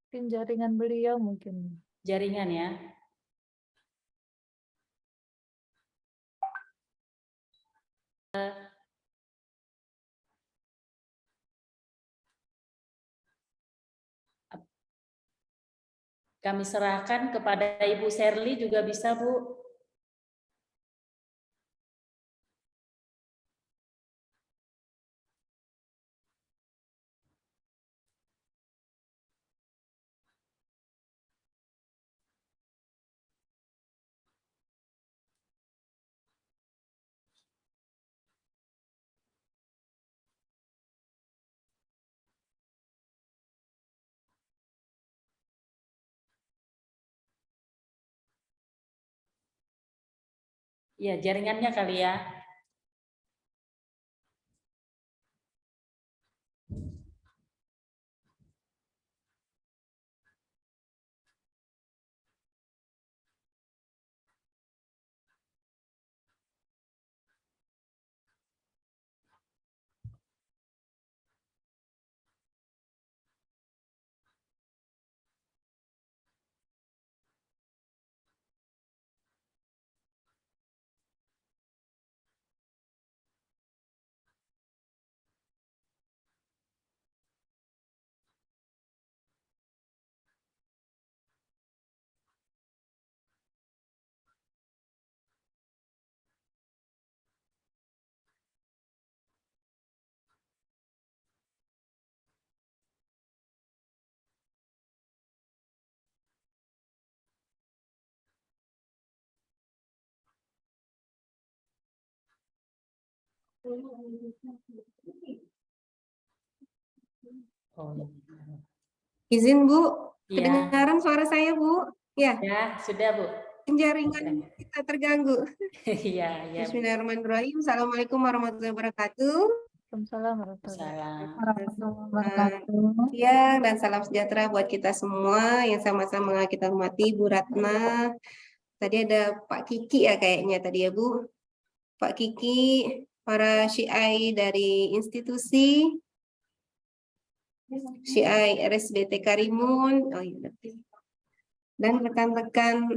Mungkin jaringan beliau mungkin. Jaringan ya. Kami serahkan kepada Ibu Sherly juga bisa, Bu. Ya, jaringannya kali ya. Oh, Izin Bu, iya. kedengaran suara saya Bu? Ya, Ya, sudah Bu. jaringan kita terganggu. Iya, iya. Bismillahirrahmanirrahim. Assalamualaikum warahmatullahi wabarakatuh. Waalaikumsalam warahmatullahi Salam. wabarakatuh. Ya, dan salam sejahtera buat kita semua yang sama-sama kita hormati Bu Ratna. Tadi ada Pak Kiki ya kayaknya tadi ya Bu. Pak Kiki, para Syiai dari institusi Syiai RSBT Karimun, oh iya, dan rekan-rekan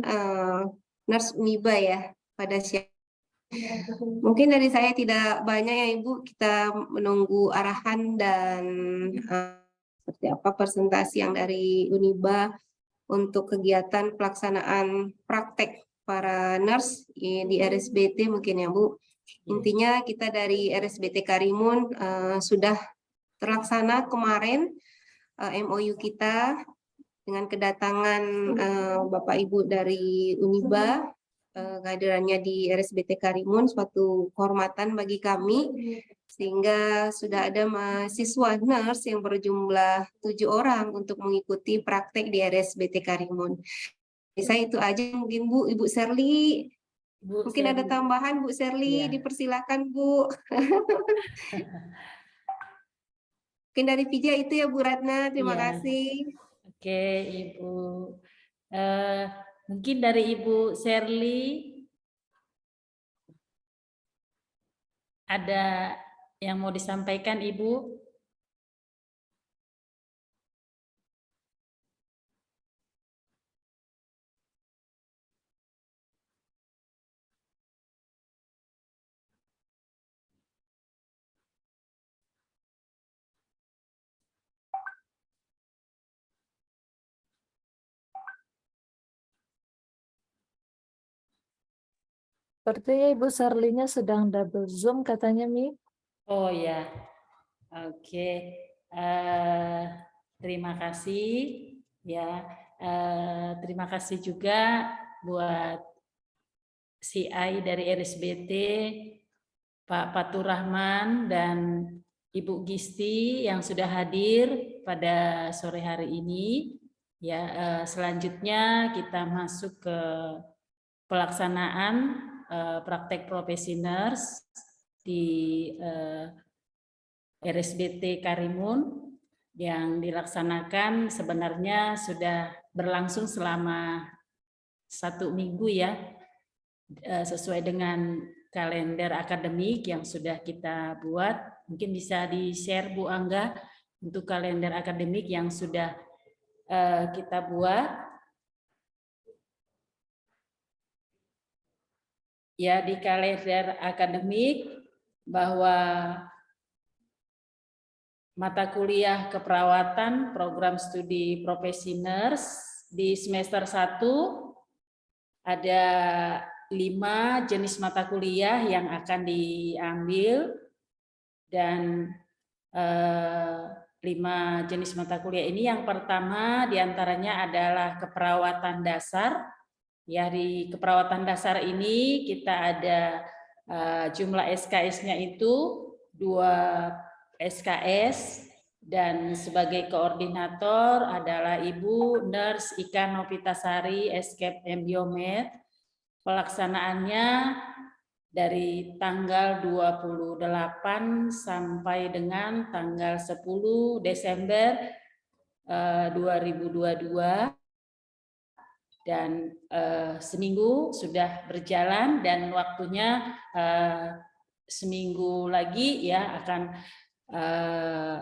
Nurse Uniba ya pada siang. Mungkin dari saya tidak banyak ya Ibu, kita menunggu arahan dan seperti apa presentasi yang dari Uniba untuk kegiatan pelaksanaan praktek para nurse di RSBT mungkin ya Bu. Intinya kita dari RSBT Karimun sudah terlaksana kemarin MOU kita dengan kedatangan Bapak Ibu dari Uniba, kehadirannya di RSBT Karimun suatu kehormatan bagi kami, sehingga sudah ada mahasiswa nurse yang berjumlah 7 orang untuk mengikuti praktek di RSBT Karimun. Saya itu aja mungkin Bu, Ibu Sherly. Mungkin ada tambahan Bu Sherly, ya. Dipersilakan Bu. Mungkin dari Vija itu ya Bu Ratna, terima kasih. Oke Ibu. Mungkin dari Ibu Sherly ada yang mau disampaikan Ibu? Sepertinya Ibu Sherly-nya sedang double Zoom katanya, Mi. Oh ya, oke. Terima kasih ya. Terima kasih juga buat CI dari RSBT, Pak Fatur Rahman dan Ibu Gisti yang sudah hadir pada sore hari ini. Ya, selanjutnya kita masuk ke pelaksanaan praktek profesi nurse di RSBT Karimun yang dilaksanakan sebenarnya sudah berlangsung selama 1 minggu ya, sesuai dengan kalender akademik yang sudah kita buat. Mungkin bisa di-share Bu Angga untuk kalender akademik yang sudah kita buat. Ya, di kalender akademik bahwa mata kuliah keperawatan program studi profesi nurse di semester 1 ada 5 jenis mata kuliah yang akan diambil, dan 5 jenis mata kuliah ini yang pertama diantaranya adalah keperawatan dasar. Ya, di keperawatan dasar ini kita ada jumlah SKS-nya itu 2 SKS, dan sebagai koordinator adalah Ibu Nurse Ika Novitasari, Escape Embiomed. Pelaksanaannya dari tanggal 28 sampai dengan tanggal 10 Desember 2022. Dan seminggu sudah berjalan, dan waktunya seminggu lagi ya akan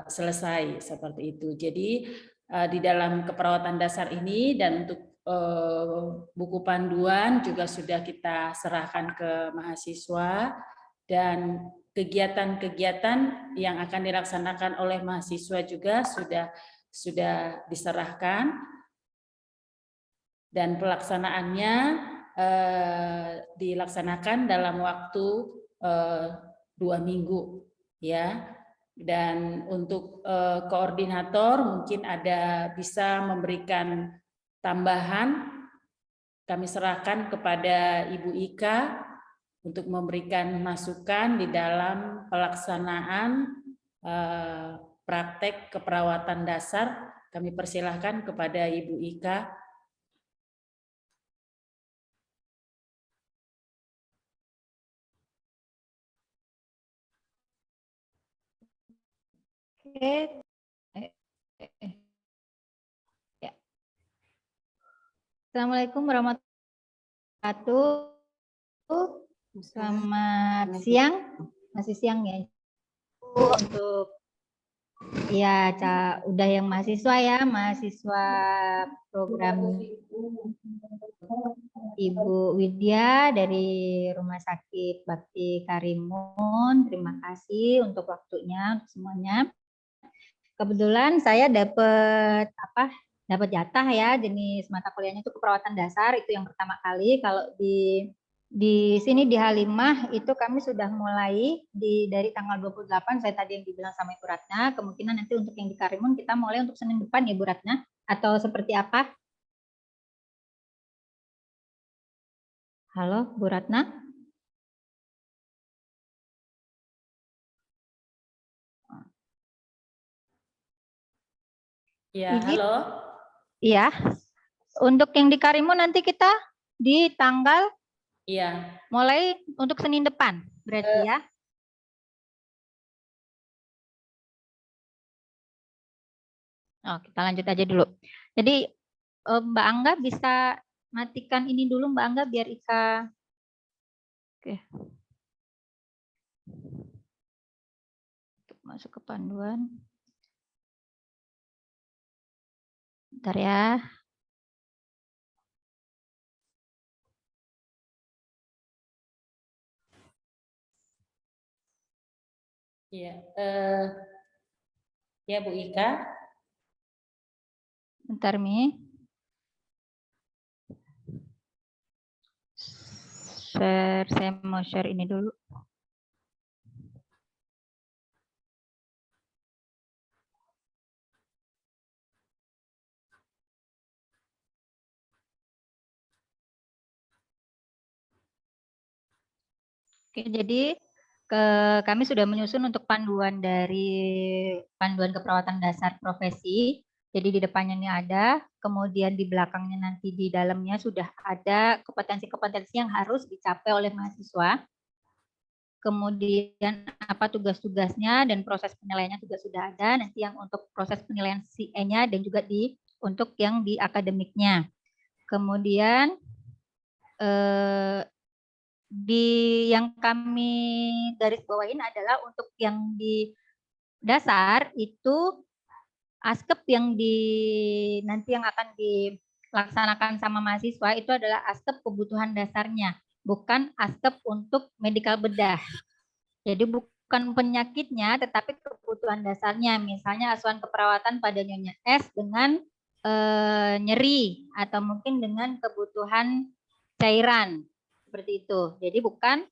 selesai seperti itu. Jadi di dalam keperawatan dasar ini, dan untuk buku panduan juga sudah kita serahkan ke mahasiswa, dan kegiatan-kegiatan yang akan dilaksanakan oleh mahasiswa juga sudah diserahkan, dan pelaksanaannya dilaksanakan dalam waktu 2 minggu ya. Dan untuk koordinator mungkin bisa memberikan tambahan, kami serahkan kepada Ibu Ika untuk memberikan masukan di dalam pelaksanaan praktek keperawatan dasar. Kami persilahkan kepada Ibu Ika. Oke. Ya. Assalamualaikum warahmatullahi wabarakatuh. Selamat siang, masih siang ya. Untuk ya, udah yang mahasiswa ya, mahasiswa program Ibu Widya dari Rumah Sakit Bakti Karimun. Terima kasih untuk waktunya untuk semuanya. Kebetulan saya dapat jatah ya, jenis mata kuliahnya itu keperawatan dasar, itu yang pertama kali. Kalau di sini di Halimah itu kami sudah mulai dari tanggal 28, saya tadi yang dibilang sama Ibu Ratna. Kemungkinan nanti untuk yang di Karimun kita mulai untuk Senin depan ya Bu Ratna, atau seperti apa? Halo Bu Ratna? Ya, Izin? halo. Iya. Untuk yang di Karimun nanti kita di tanggal mulai untuk Senin depan berarti ya. Oh, kita lanjut aja dulu. Jadi Mbak Angga bisa matikan ini dulu Mbak Angga biar Ika. Oke. Masuk ke panduan. Bentar ya. Iya, ya Bu Ika. Bentar Mi. Saya mau share ini dulu. Oke, jadi kami sudah menyusun untuk panduan keperawatan dasar profesi. Jadi di depannya ini ada, kemudian di belakangnya nanti di dalamnya sudah ada kompetensi-kompetensi yang harus dicapai oleh mahasiswa. Kemudian apa tugas-tugasnya dan proses penilaiannya juga sudah ada. Nanti yang untuk proses penilaian CE-nya dan juga untuk yang di akademiknya. Kemudian yang kami garis bawain adalah untuk yang di dasar itu Askep yang nanti yang akan dilaksanakan sama mahasiswa itu adalah askep kebutuhan dasarnya, bukan askep untuk medikal bedah. Jadi bukan penyakitnya, tetapi kebutuhan dasarnya. Misalnya asuhan keperawatan pada Nyonya S dengan nyeri atau mungkin dengan kebutuhan cairan seperti itu. Jadi bukan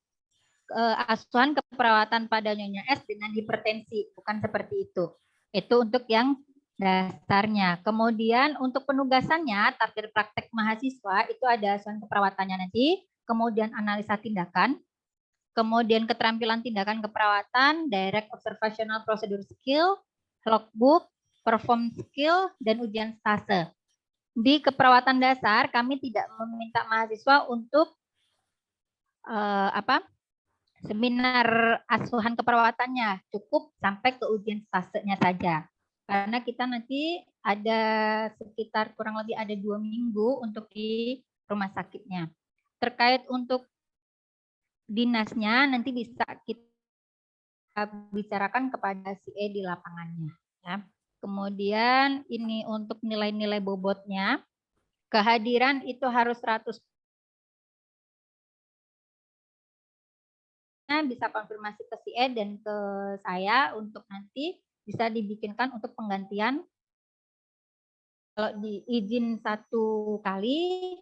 asuhan keperawatan pada Nyonya S dengan hipertensi, bukan seperti itu. Itu untuk yang dasarnya. Kemudian untuk penugasannya, target praktek mahasiswa itu ada asuhan keperawatannya nanti, kemudian analisa tindakan, kemudian keterampilan tindakan keperawatan, direct observational procedure skill, logbook, perform skill, dan ujian stase. Di keperawatan dasar, kami tidak meminta mahasiswa untuk seminar asuhan keperawatannya, cukup sampai ke ujian stasenya saja. Karena kita nanti ada sekitar kurang lebih ada 2 minggu untuk di rumah sakitnya. Terkait untuk dinasnya nanti bisa kita bicarakan kepada si E di lapangannya. Ya. Kemudian ini untuk nilai-nilai bobotnya, kehadiran itu harus 100%. Bisa konfirmasi ke si E dan ke saya untuk nanti bisa dibikinkan untuk penggantian. Kalau diizin 1 kali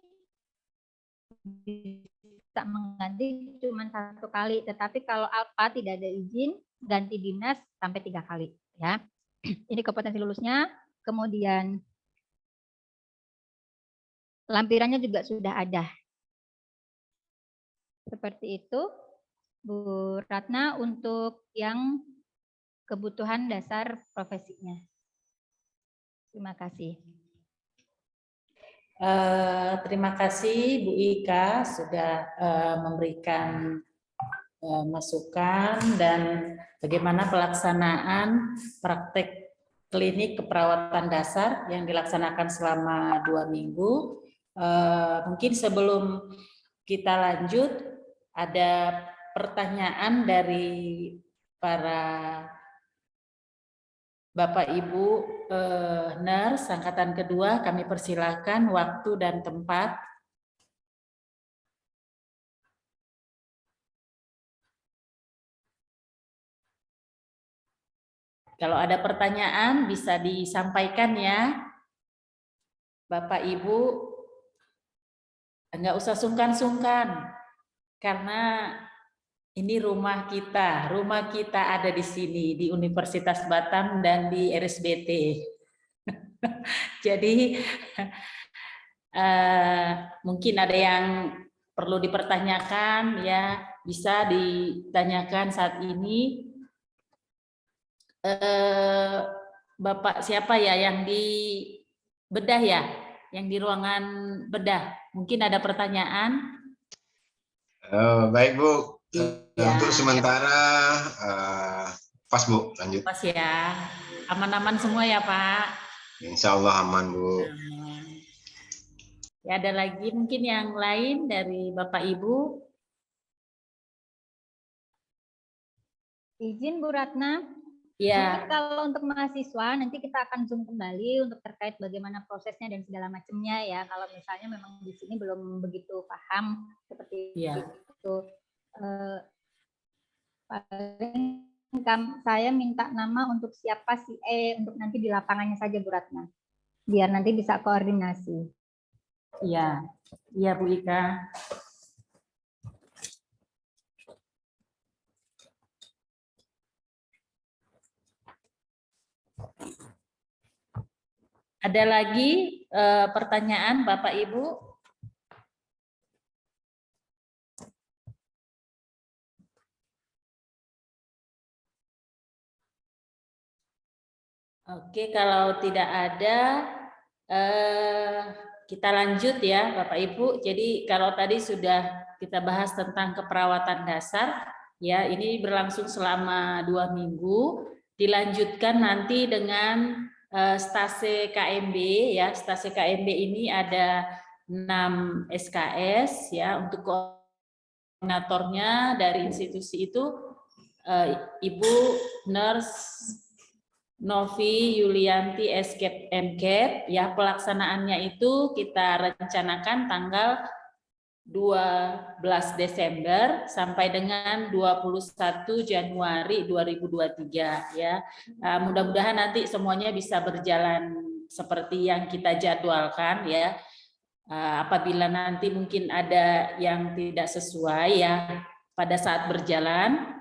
bisa mengganti cuma 1 kali, tetapi kalau alfa tidak ada izin ganti dinas sampai 3 kali ya. Ini kompetensi lulusnya, kemudian lampirannya juga sudah ada. Seperti itu Bu Ratna untuk yang kebutuhan dasar profesinya. Terima kasih. Terima kasih Bu Ika sudah memberikan masukan dan bagaimana pelaksanaan praktek klinik keperawatan dasar yang dilaksanakan selama 2 minggu. Mungkin sebelum kita lanjut, ada pertanyaan dari para Bapak Ibu nurse angkatan kedua, kami persilakan waktu dan tempat. Kalau ada pertanyaan bisa disampaikan ya. Bapak Ibu, enggak usah sungkan-sungkan. Karena ini rumah kita ada di sini, di Universitas Batam dan di RSBT. Jadi mungkin ada yang perlu dipertanyakan ya, bisa ditanyakan saat ini. Bapak siapa ya yang di bedah ya, yang di ruangan bedah? Mungkin ada pertanyaan. Baik Bu, Ya. untuk sementara pas Bu, lanjut. Pas ya, aman-aman semua ya Pak. Insya Allah aman Bu. Ya, ada lagi mungkin yang lain dari Bapak Ibu. Izin Bu Ratna. Ya. Mungkin kalau untuk mahasiswa nanti kita akan zoom kembali untuk terkait bagaimana prosesnya dan segala macamnya ya. Kalau misalnya memang di sini belum begitu paham seperti itu. Paling saya minta nama untuk siapa si E untuk nanti di lapangannya saja Bu Ratna. Biar nanti bisa koordinasi. Iya. Iya Bu Ika. Ada lagi pertanyaan Bapak Ibu? Oke, kalau tidak ada, kita lanjut ya Bapak Ibu. Jadi kalau tadi sudah kita bahas tentang keperawatan dasar, ya ini berlangsung selama 2 minggu, dilanjutkan nanti dengan stase KMB ya. Stase KMB ini ada 6 SKS ya. Untuk koordinatornya dari institusi itu Ibu nurse Novi Yulianti Escape MCAP. Ya, pelaksanaannya itu kita rencanakan tanggal 12 Desember sampai dengan 21 Januari 2023 ya. Mudah-mudahan nanti semuanya bisa berjalan seperti yang kita jadwalkan ya. Apabila nanti mungkin ada yang tidak sesuai ya pada saat berjalan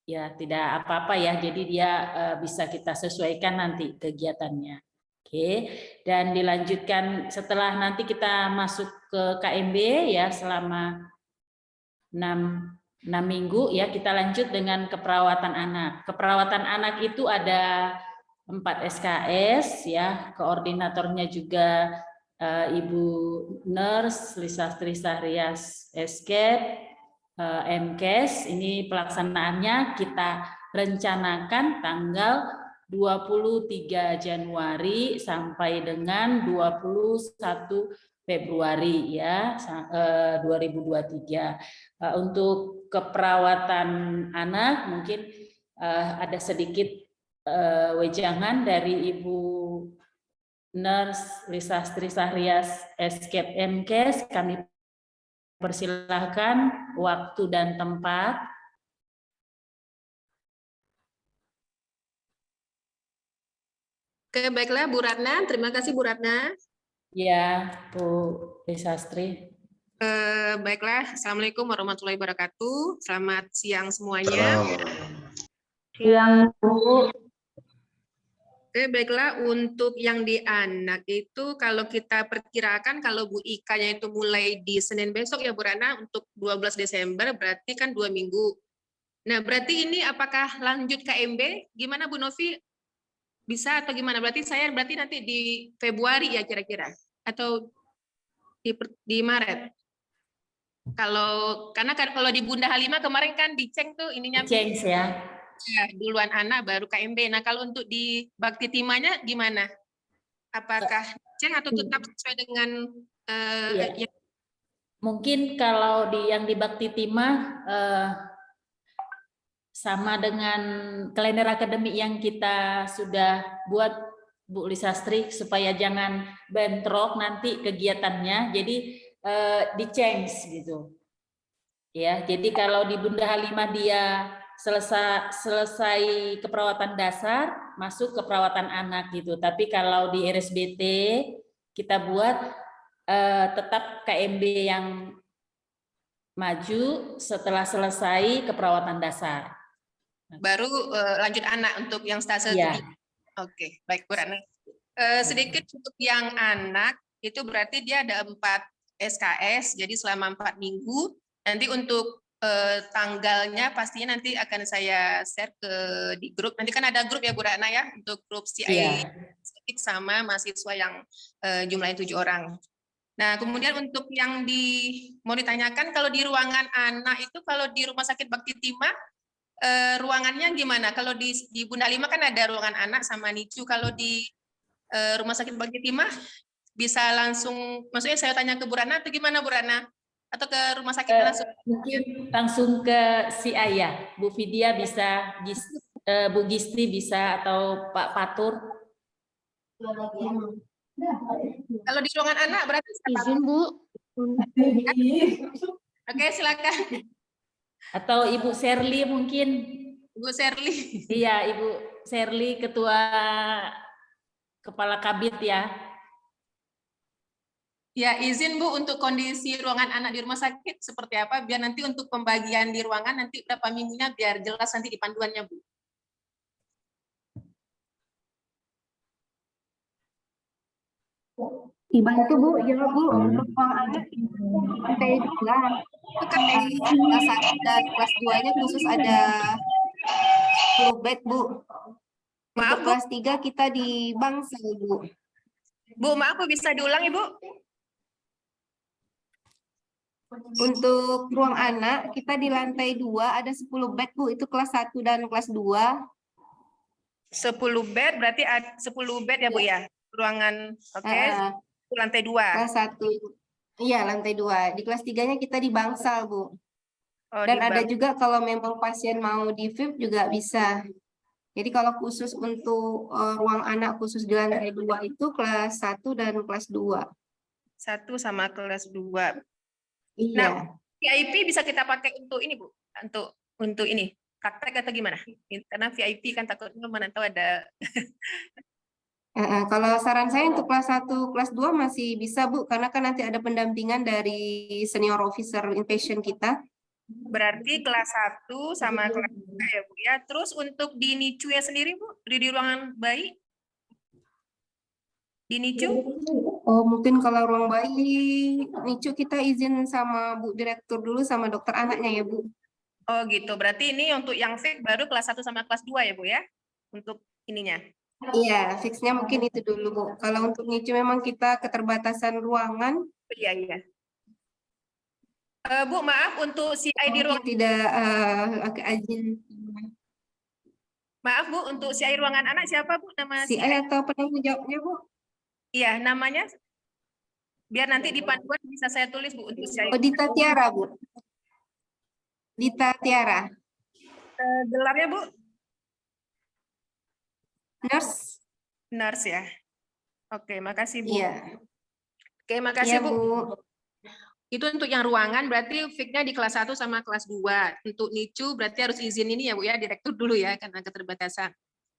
ya tidak apa-apa ya. Jadi dia bisa kita sesuaikan nanti kegiatannya. Oke, dan dilanjutkan setelah nanti kita masuk ke KMB ya selama 6 minggu ya, kita lanjut dengan keperawatan anak. Keperawatan anak itu ada 4 SKS ya, koordinatornya juga Ibu Nurse Lisastri Sahrias Escape MKes. Ini pelaksanaannya kita rencanakan tanggal 23 Januari sampai dengan 21 Februari ya 2023. Untuk keperawatan anak mungkin ada sedikit wejangan dari Ibu Nurse Lisastri Sahrias Escape MKes. Kami persilahkan waktu dan tempat. Oke, baiklah Bu Ratna. Terima kasih Bu Ratna. Ya, Bu Lisastri. Baiklah, Assalamualaikum warahmatullahi wabarakatuh. Selamat siang semuanya. Yang Oke, baiklah, untuk yang di anak itu kalau kita perkirakan kalau Bu Ika-nya itu mulai di Senin besok ya Bu Ratna untuk 12 Desember berarti kan 2 minggu. Nah, berarti ini apakah lanjut KMB? Gimana Bu Novi? Bisa atau gimana? Berarti nanti di Februari ya kira-kira atau di Maret. Karena kalau di Bunda Halimah kemarin kan diceng tuh ininya Change ya. Duluan anak baru KMB. Nah, kalau untuk di Bakti Timahnya gimana? Apakah ceng atau tetap sesuai dengan Ya. Mungkin kalau yang di Bakti Timah sama dengan kalender akademik yang kita sudah buat Bu Lisastri supaya jangan bentrok nanti kegiatannya, jadi di-change gitu. Ya, jadi kalau di Bunda Halimah dia selesai keperawatan dasar, masuk ke perawatan anak gitu. Tapi kalau di RSBT kita buat tetap KMB yang maju setelah selesai keperawatan dasar. Baru lanjut anak untuk yang stase Ya. ketiga. Oke, baik Bu Ratna. Sedikit untuk yang anak itu berarti dia ada 4 SKS, jadi selama 4 minggu. Nanti untuk tanggalnya pastinya nanti akan saya share di grup. Nanti kan ada grup ya Bu Ratna ya untuk grup CI sama mahasiswa yang jumlahnya 7 orang. Nah, kemudian untuk yang mau ditanyakan kalau di ruangan anak itu kalau di Rumah Sakit Bakti Timah ruangannya gimana? Kalau di Bunda Halimah kan ada ruangan anak sama NICU. Kalau di Rumah Sakit Bakti Timah bisa langsung, maksudnya saya tanya ke Bu Ratna atau gimana Bu Ratna? Atau ke rumah sakit langsung? Mungkin langsung ke si Ayah, Bu Vidya bisa, Bu Gisti bisa, atau Pak Patur. Kalau di ruangan anak berarti izin Bu. Oke, silakan. Atau Ibu Serli mungkin. Ibu Serli. Iya, Ibu Serli, Ketua Kepala Kabit ya. Ya, izin Bu untuk kondisi ruangan anak di rumah sakit seperti apa, biar nanti untuk pembagian di ruangan nanti berapa minggunya biar jelas nanti di panduannya Bu. Dibantu Bu, ya Bu, untuk ruang anak lantai 2. Kelas 1 dan kelas 2-nya khusus ada 10 bed Bu. Maaf Untuk Bu, kelas 3 kita di Bangsal Bu. Bu maaf Bu bisa diulang Ibu? Untuk ruang anak kita di lantai 2 ada 10 bed Bu, itu kelas 1 dan kelas 2. 10 bed berarti 10 bed ya Bu ya? Ruangan, oke. Lantai 2. Kelas 1. Iya, lantai 2. Di kelas 3-nya kita di Bangsal, Bu. Oh, Dan di ada Bang. juga kalau memang pasien mau di VIP juga bisa. Jadi kalau khusus untuk ruang anak khusus di lantai 2 itu kelas 1 dan kelas 2. 1 sama kelas 2. Iya. Nah, VIP bisa kita pakai untuk ini, Bu. Untuk ini, praktek atau gimana? Karena VIP kan takutnya mana tahu ada. Kalau saran saya untuk kelas 1, kelas 2 masih bisa, Bu, karena kan nanti ada pendampingan dari senior officer inpatient kita. Berarti kelas 1 sama kelas 2 ya, Bu ya. Terus untuk di NICU-nya sendiri, Bu, di ruangan bayi? Di NICU? Oh, mungkin kalau ruang bayi, NICU kita izin sama Bu Direktur dulu sama dokter anaknya ya, Bu. Oh gitu, berarti ini untuk yang fix baru kelas 1 sama kelas 2 ya, Bu ya? Untuk ininya. Iya, fixnya mungkin itu dulu, Bu. Kalau untuk NICU memang kita keterbatasan ruangan. Iya, iya. Bu, maaf untuk CI di Mungkin ruangan. tidak izin. Maaf, Bu, untuk CI ruangan anak siapa, Bu? Nama CI atau penanggung jawabnya, Bu? Iya, namanya. Biar nanti di panduan bisa saya tulis, Bu, untuk CI. Oh, Dita Tiara, Bu. Dita Tiara. Gelarnya, Bu? Nurse. Nurse ya. Oke, makasih, Bu. Iya. Oke, makasih, Iya, Bu. Bu. Itu untuk yang ruangan berarti fix-nya di kelas 1 sama kelas 2. Untuk NICU berarti harus izin ini ya, Bu ya, direktur dulu ya karena keterbatasan.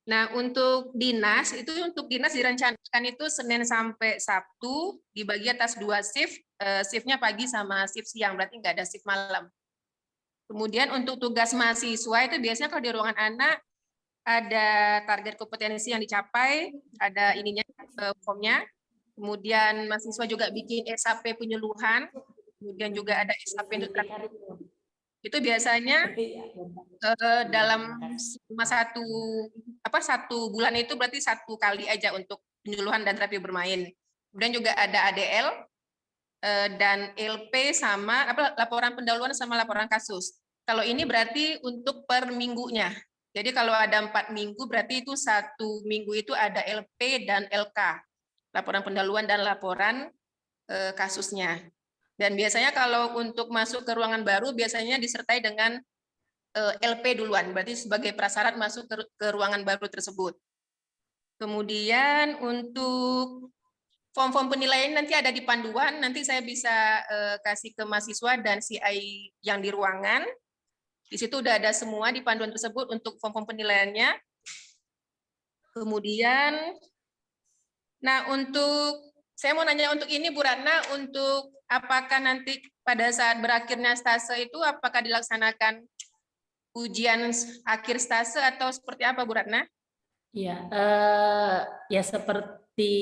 Nah, untuk dinas itu untuk dinas direncanakan itu Senin sampai Sabtu dibagi atas 2 shift, shift-nya pagi sama shift siang, berarti nggak ada shift malam. Kemudian untuk tugas mahasiswa itu biasanya kalau di ruangan anak ada target kompetensi yang dicapai, ada ininya formnya. Kemudian mahasiswa juga bikin SAP penyuluhan, kemudian juga ada SAP untuk itu biasanya dalam satu bulan itu berarti 1 kali aja untuk penyuluhan dan terapi bermain. Kemudian juga ada ADL dan LP sama laporan pendahuluan sama laporan kasus. Kalau ini berarti untuk per minggunya. Jadi kalau ada 4 minggu berarti itu 1 minggu itu ada LP dan LK. Laporan pendahuluan dan laporan kasusnya. Dan biasanya kalau untuk masuk ke ruangan baru biasanya disertai dengan LP duluan, berarti sebagai prasyarat masuk ke ruangan baru tersebut. Kemudian untuk form-form penilaian nanti ada di panduan, nanti saya bisa kasih ke mahasiswa dan CI yang di ruangan. Di situ udah ada semua di panduan tersebut untuk form-form penilaiannya. Kemudian, nah untuk saya mau nanya untuk ini Bu Ratna, untuk apakah nanti pada saat berakhirnya stase itu apakah dilaksanakan ujian akhir stase atau seperti apa Bu Ratna? Ya, ya seperti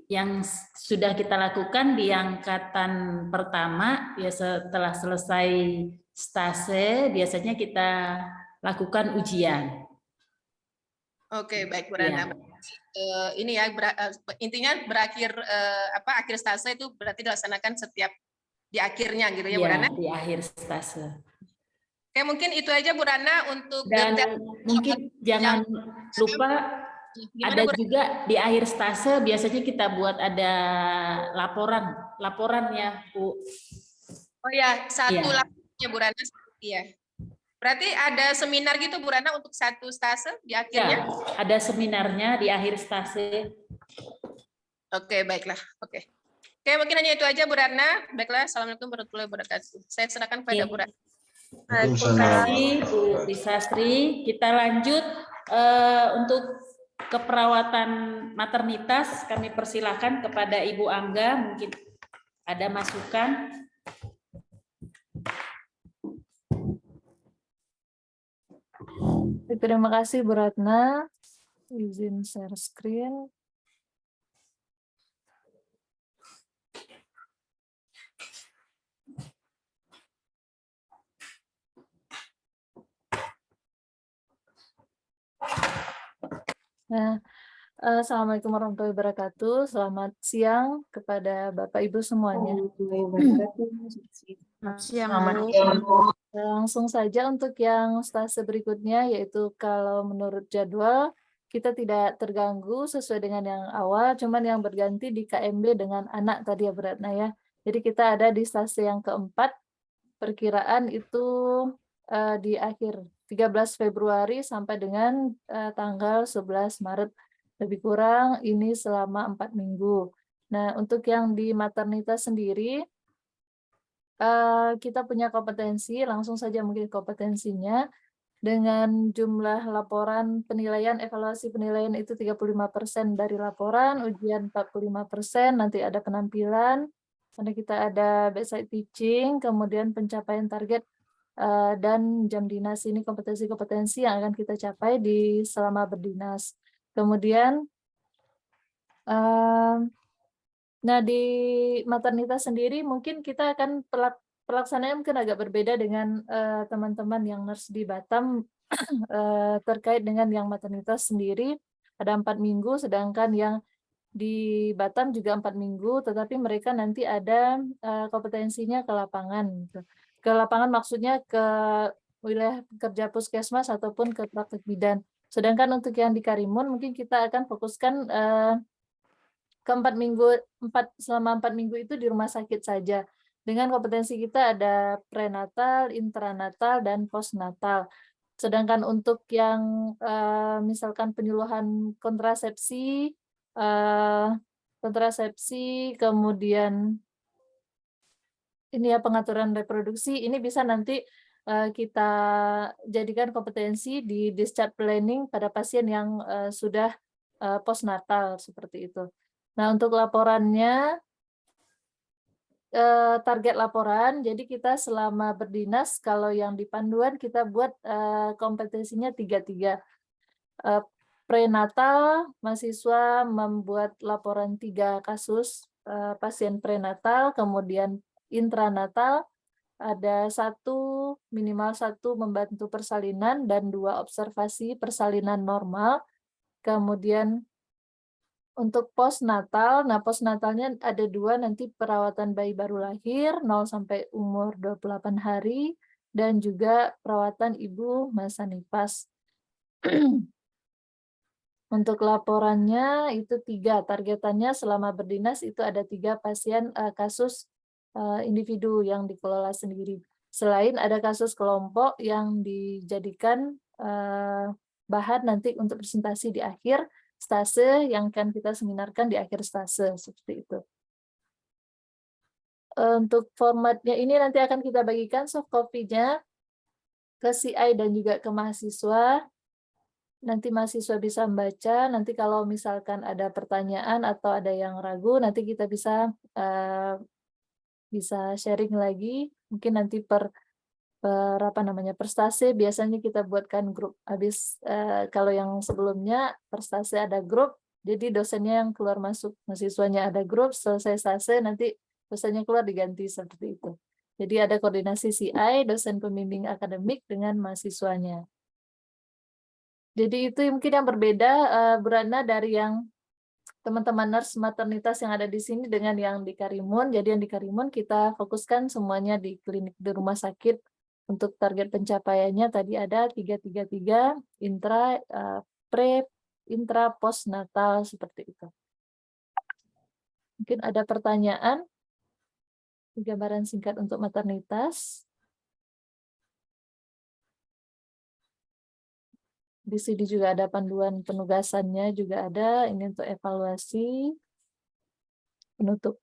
yang sudah kita lakukan di angkatan pertama, ya setelah selesai stase biasanya kita lakukan ujian. Oke, baik Bu Ratna. Ya. Ini ya intinya berakhir akhir stase itu berarti dilaksanakan setiap di akhirnya gitu ya, Bu Ratna? Di akhir stase. Oke, mungkin itu aja Bu Ratna untuk dan mungkin jangan lupa ada juga di akhir stase biasanya kita buat ada laporannya Bu. Oh ya, laporannya Bu Ratna. Iya. Berarti ada seminar gitu Bu Ratna untuk 1 stase di akhirnya? Ya, ada seminarnya di akhir stase. Oke, baiklah. Oke, mungkin hanya itu aja Bu Ratna. Baiklah, Assalamualaikum warahmatullahi wabarakatuh. Saya serahkan pada Bu Ratna. Terima kasih Bu Risastri. Kita lanjut untuk keperawatan maternitas. Kami persilahkan kepada Ibu Angga, mungkin ada masukan. Terima kasih Bu Ratna. Izin share screen. Nah, Assalamualaikum warahmatullahi wabarakatuh. Selamat siang kepada Bapak Ibu semuanya. Langsung saja untuk yang stase berikutnya, yaitu kalau menurut jadwal kita tidak terganggu sesuai dengan yang awal, cuman yang berganti di KMB dengan anak tadi ya Bu Ratna ya. Jadi kita ada di stase yang keempat, perkiraan itu di akhir 13 Februari sampai dengan tanggal 11 Maret. Lebih kurang ini selama 4 minggu. Nah, untuk yang di maternitas sendiri, kita punya kompetensi, langsung saja mungkin kompetensinya, dengan jumlah laporan penilaian, evaluasi penilaian itu 35% dari laporan, ujian 45%, nanti ada penampilan, karena kita ada bedside teaching, kemudian pencapaian target, dan jam dinas. Ini kompetensi-kompetensi yang akan kita capai di selama berdinas. Kemudian, nah, di maternitas sendiri mungkin kita akan pelaksanaannya mungkin agak berbeda dengan teman-teman yang nurse di Batam terkait dengan yang maternitas sendiri ada 4 minggu, sedangkan yang di Batam juga 4 minggu, tetapi mereka nanti ada kompetensinya ke lapangan. Gitu. Ke lapangan maksudnya ke wilayah kerja puskesmas ataupun ke praktek bidan. Sedangkan untuk yang di Karimun mungkin kita akan fokuskan selama 4 minggu itu di rumah sakit saja. Dengan kompetensi kita ada prenatal, intranatal, dan postnatal. Sedangkan untuk yang misalkan penyuluhan kontrasepsi, kemudian ini ya pengaturan reproduksi, ini bisa nanti kita jadikan kompetensi di discharge planning pada pasien yang sudah postnatal seperti itu. Nah, untuk laporannya, target laporan, jadi kita selama berdinas, kalau yang di panduan kita buat kompetensinya 3-3. Prenatal, mahasiswa membuat laporan 3 kasus pasien prenatal, kemudian intranatal, ada minimal 1 membantu persalinan, dan 2 observasi persalinan normal, kemudian untuk postnatal, nah postnatalnya ada 2 nanti perawatan bayi baru lahir 0 sampai umur 28 hari dan juga perawatan ibu masa nifas. Untuk laporannya itu 3, targetannya selama berdinas itu ada 3 pasien kasus individu yang dikelola sendiri. Selain ada kasus kelompok yang dijadikan bahan nanti untuk presentasi di akhir stase yang akan kita seminarkan di akhir stase, seperti itu. Untuk formatnya ini nanti akan kita bagikan soft copy-nya ke CI dan juga ke mahasiswa. Nanti mahasiswa bisa membaca, nanti kalau misalkan ada pertanyaan atau ada yang ragu, nanti kita bisa sharing lagi, mungkin nanti per stase biasanya kita buatkan grup. Habis kalau yang sebelumnya per stase ada grup, jadi dosennya yang keluar masuk, mahasiswanya ada grup, selesai stase nanti dosennya keluar diganti seperti itu. Jadi ada koordinasi CI, dosen pembimbing akademik dengan mahasiswanya. Jadi itu mungkin yang berbeda Bu Ratna dari yang teman-teman nurse maternitas yang ada di sini dengan yang di Karimun. Jadi yang di Karimun kita fokuskan semuanya di klinik di rumah sakit. Untuk target pencapaiannya tadi ada 3-3-3, intra, pre, intra, postnatal, seperti itu. Mungkin ada pertanyaan? Gambaran singkat untuk maternitas. Di sini juga ada panduan penugasannya, juga ada. Ini untuk evaluasi. Penutup.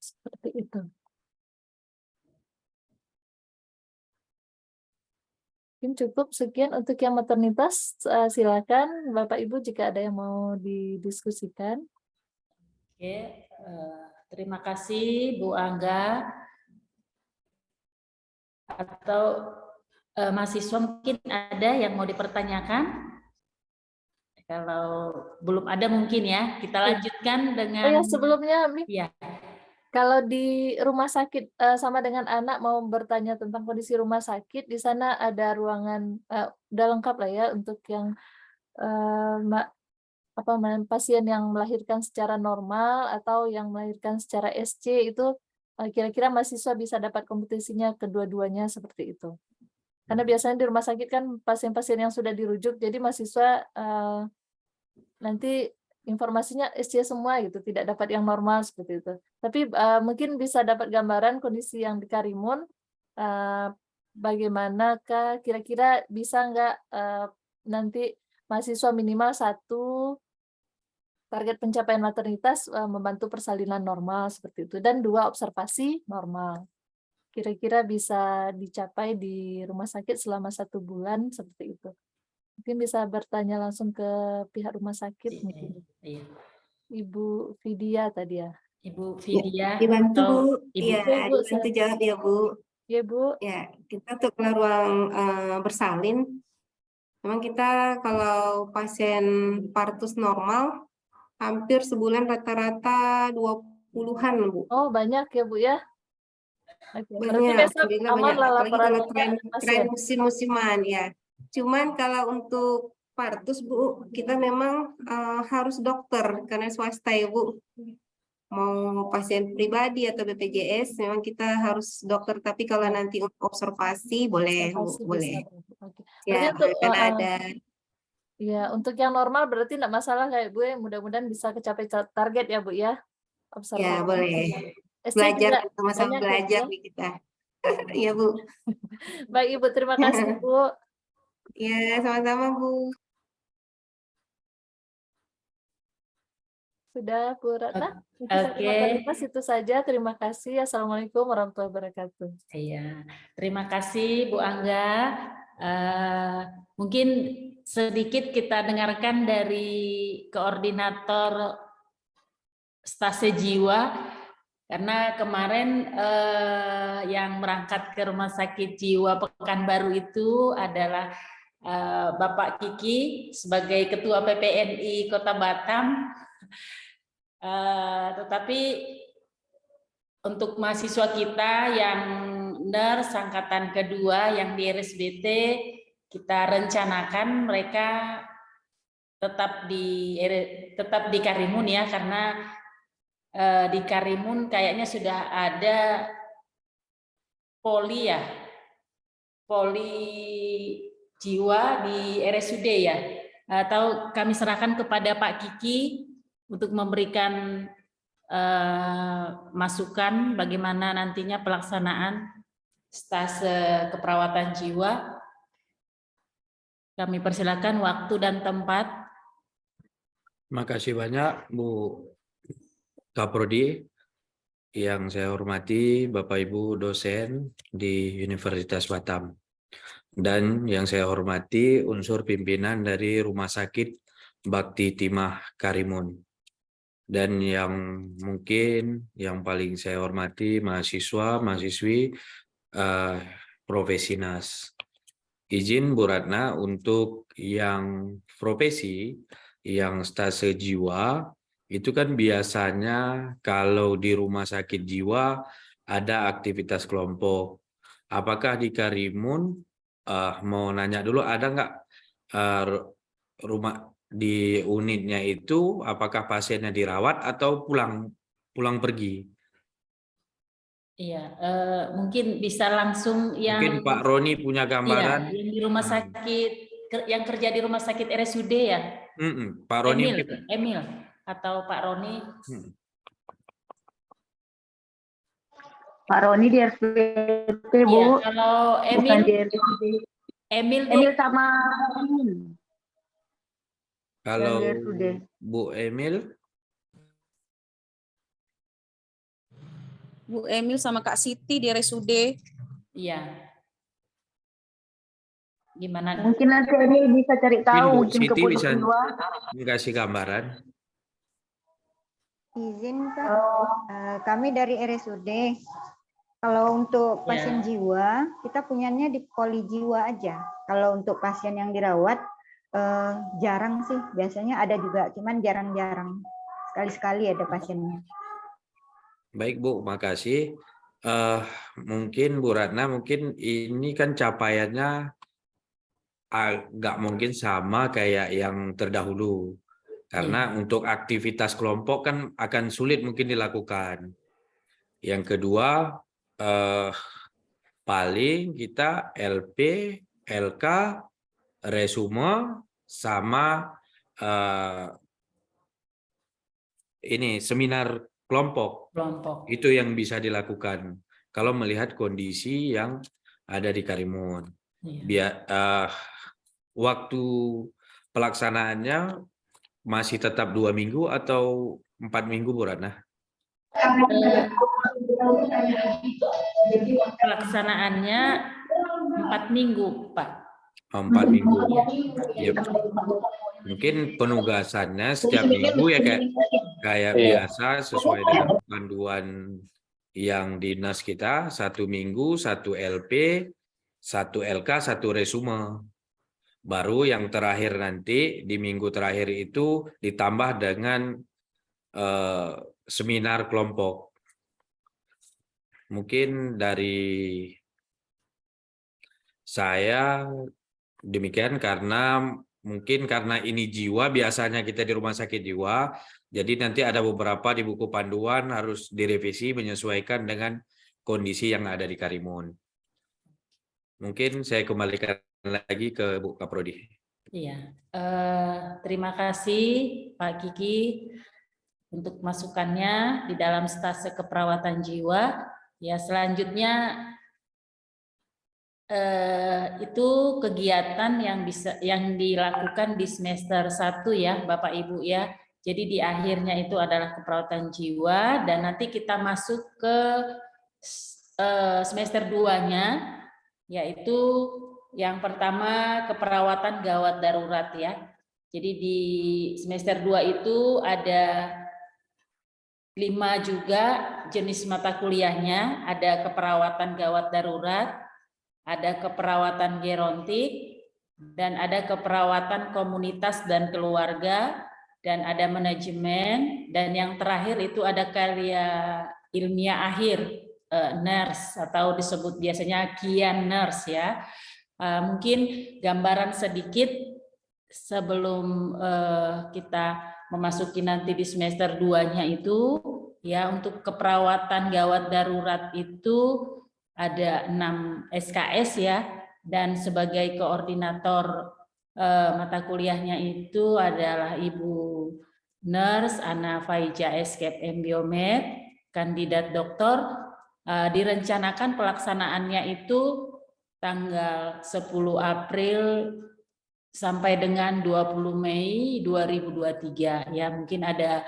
Seperti itu. Mungkin cukup sekian untuk yang maternitas. Silakan Bapak Ibu jika ada yang mau didiskusikan. Oke, terima kasih Bu Angga. Atau mahasiswa mungkin ada yang mau dipertanyakan? Kalau belum ada mungkin ya, kita lanjutkan dengan. Oh ya, sebelumnya ya. Kalau di rumah sakit sama dengan anak mau bertanya tentang kondisi rumah sakit, di sana ada ruangan udah lengkap lah ya untuk yang pasien yang melahirkan secara normal atau yang melahirkan secara SC itu kira-kira mahasiswa bisa dapat kompetisinya kedua-duanya seperti itu. Karena biasanya di rumah sakit kan pasien-pasien yang sudah dirujuk, jadi mahasiswa nanti informasinya SC semua gitu, tidak dapat yang normal seperti itu. Tapi mungkin bisa dapat gambaran kondisi yang di Karimun bagaimanakah kira-kira bisa nggak nanti mahasiswa minimal 1 target pencapaian maternitas membantu persalinan normal seperti itu, dan 2 observasi normal. Kira-kira bisa dicapai di rumah sakit selama 1 bulan seperti itu. Mungkin bisa bertanya langsung ke pihak rumah sakit mungkin. Iya. Ibu Vidya tadi ya? Ibu Ya, Vidya dibantu atau Bu. Ibu Iya, Iya, Bu, dibantu jawab ya Bu. Iya, Bu. Ya, kita untuk ruang bersalin, memang kita kalau pasien partus normal hampir sebulan rata-rata 20-an Bu. Oh, banyak ya, Bu, ya? Oke, berarti Banyak, besok alhamdulillah aman banyak. lah Apalagi laporan kalau Bapak tren pasien. musim-musiman ya. Cuman kalau untuk partus Bu, kita memang harus dokter karena swasta ya Bu. Mau pasien pribadi atau BPJS, memang kita harus dokter. Tapi kalau nanti untuk observasi boleh Bu, Observasi bisa, boleh. Bu. Oke. Berarti Ya, untuk karena ada. ya, untuk yang normal berarti enggak masalah kayak Bu, ya. Mudah-mudahan bisa kecapai target ya, Bu, ya. Ya, Observasi. boleh. SC Belajar, juga sama-sama banyak ya, Bu, belajar ya. nih kita. Iya Bu. Baik, Ibu, terima kasih, Bu. Ya, sama-sama Bu. Sudah, Bu Ratna. Mungkin Oke. maternitas itu saja. Terima kasih. Assalamualaikum warahmatullahi wabarakatuh. Iya, terima kasih Bu Angga. Mungkin sedikit kita dengarkan dari koordinator stase jiwa, karena kemarin yang berangkat ke Rumah Sakit Jiwa Pekanbaru itu adalah Bapak Kiki sebagai Ketua PPNI Kota Batam. Tetapi untuk mahasiswa kita yang nurse angkatan kedua yang di RSBT, kita rencanakan mereka tetap di Karimun ya, karena di Karimun kayaknya sudah ada poli ya, poli jiwa di RSUD ya. Atau kami serahkan kepada Pak Kiki untuk memberikan masukan bagaimana nantinya pelaksanaan stase keperawatan jiwa. Kami persilakan waktu dan tempat. Terima kasih banyak Bu Kaprodi. Yang saya hormati Bapak Ibu dosen di Universitas Batam. Dan yang saya hormati unsur pimpinan dari Rumah Sakit Bakti Timah Karimun. Dan yang mungkin yang paling saya hormati mahasiswa, mahasiswi profesi nas. Izin Bu Ratna untuk yang profesi, yang stase jiwa, itu kan biasanya kalau di rumah sakit jiwa ada aktivitas kelompok. Apakah di Karimun, mau nanya dulu, ada nggak rumah di unitnya itu, apakah pasiennya dirawat atau pulang pergi? Iya, mungkin bisa langsung yang Mungkin Pak Roni punya gambaran. Iya, yang di rumah sakit, yang kerja di rumah sakit RSUD ya. Pak Roni Emil atau Pak Roni. Pak Roni di RSUD, Bu. Iya, kalau Emil, Bukan di RSUD. Emil sama Kalau yang di RSUD. Bu Emil, Bu Emil sama Kak Siti di RSUD. Iya. Gimana? Mungkin nanti ini bisa cari tahu, mungkin Siti ke poli bisa jiwa. kasih gambaran. Izin Kak, kami dari RSUD. Kalau untuk pasien jiwa, kita punyanya di poli jiwa aja. Kalau untuk pasien yang dirawat, jarang sih. Biasanya ada juga, cuman jarang-jarang. Sekali-sekali ada pasiennya. Baik Bu, makasih. Mungkin Bu Ratna, mungkin ini kan capaiannya agak mungkin sama kayak yang terdahulu. Karena untuk aktivitas kelompok kan akan sulit mungkin dilakukan. Yang kedua, paling kita LP, LK, resume, sama ini seminar kelompok. Itu yang bisa dilakukan kalau melihat kondisi yang ada di Karimun. Iya. Waktu pelaksanaannya masih tetap 2 minggu atau 4 minggu, Bu Ratna? Pelaksanaannya 4 minggu, Pak. 4 minggu. Ya, mungkin penugasannya setiap minggu ya kayak biasa sesuai dengan panduan yang dinas kita, 1 minggu, 1 LP, 1 LK, 1 resume. Baru yang terakhir nanti di minggu terakhir itu ditambah dengan seminar kelompok. Mungkin dari saya demikian karena ini jiwa, biasanya kita di rumah sakit jiwa, jadi nanti ada beberapa di buku panduan harus direvisi menyesuaikan dengan kondisi yang ada di Karimun. Mungkin saya kembalikan lagi ke Bu Kaprodi. Iya, terima kasih Pak Kiki untuk masukannya di dalam stase keperawatan jiwa. Ya, selanjutnya itu kegiatan yang dilakukan di semester 1 ya Bapak Ibu ya. Jadi di akhirnya itu adalah keperawatan jiwa dan nanti kita masuk ke semester 2-nya, yaitu yang pertama keperawatan gawat darurat ya. Jadi di semester 2 itu ada 5 juga jenis mata kuliahnya, ada keperawatan gawat darurat, ada keperawatan gerontik, dan ada keperawatan komunitas dan keluarga, dan ada manajemen, dan yang terakhir itu ada karya ilmiah akhir, nurse atau disebut biasanya kian nurse ya. Mungkin gambaran sedikit sebelum kita memasuki nanti di semester 2-nya itu ya, untuk keperawatan gawat darurat itu ada 6 SKS ya, dan sebagai koordinator mata kuliahnya itu adalah Ibu Nurse Ana Faija Escape Biomed, kandidat doktor. Direncanakan pelaksanaannya itu tanggal 10 April sampai dengan 20 Mei 2023 ya. Mungkin ada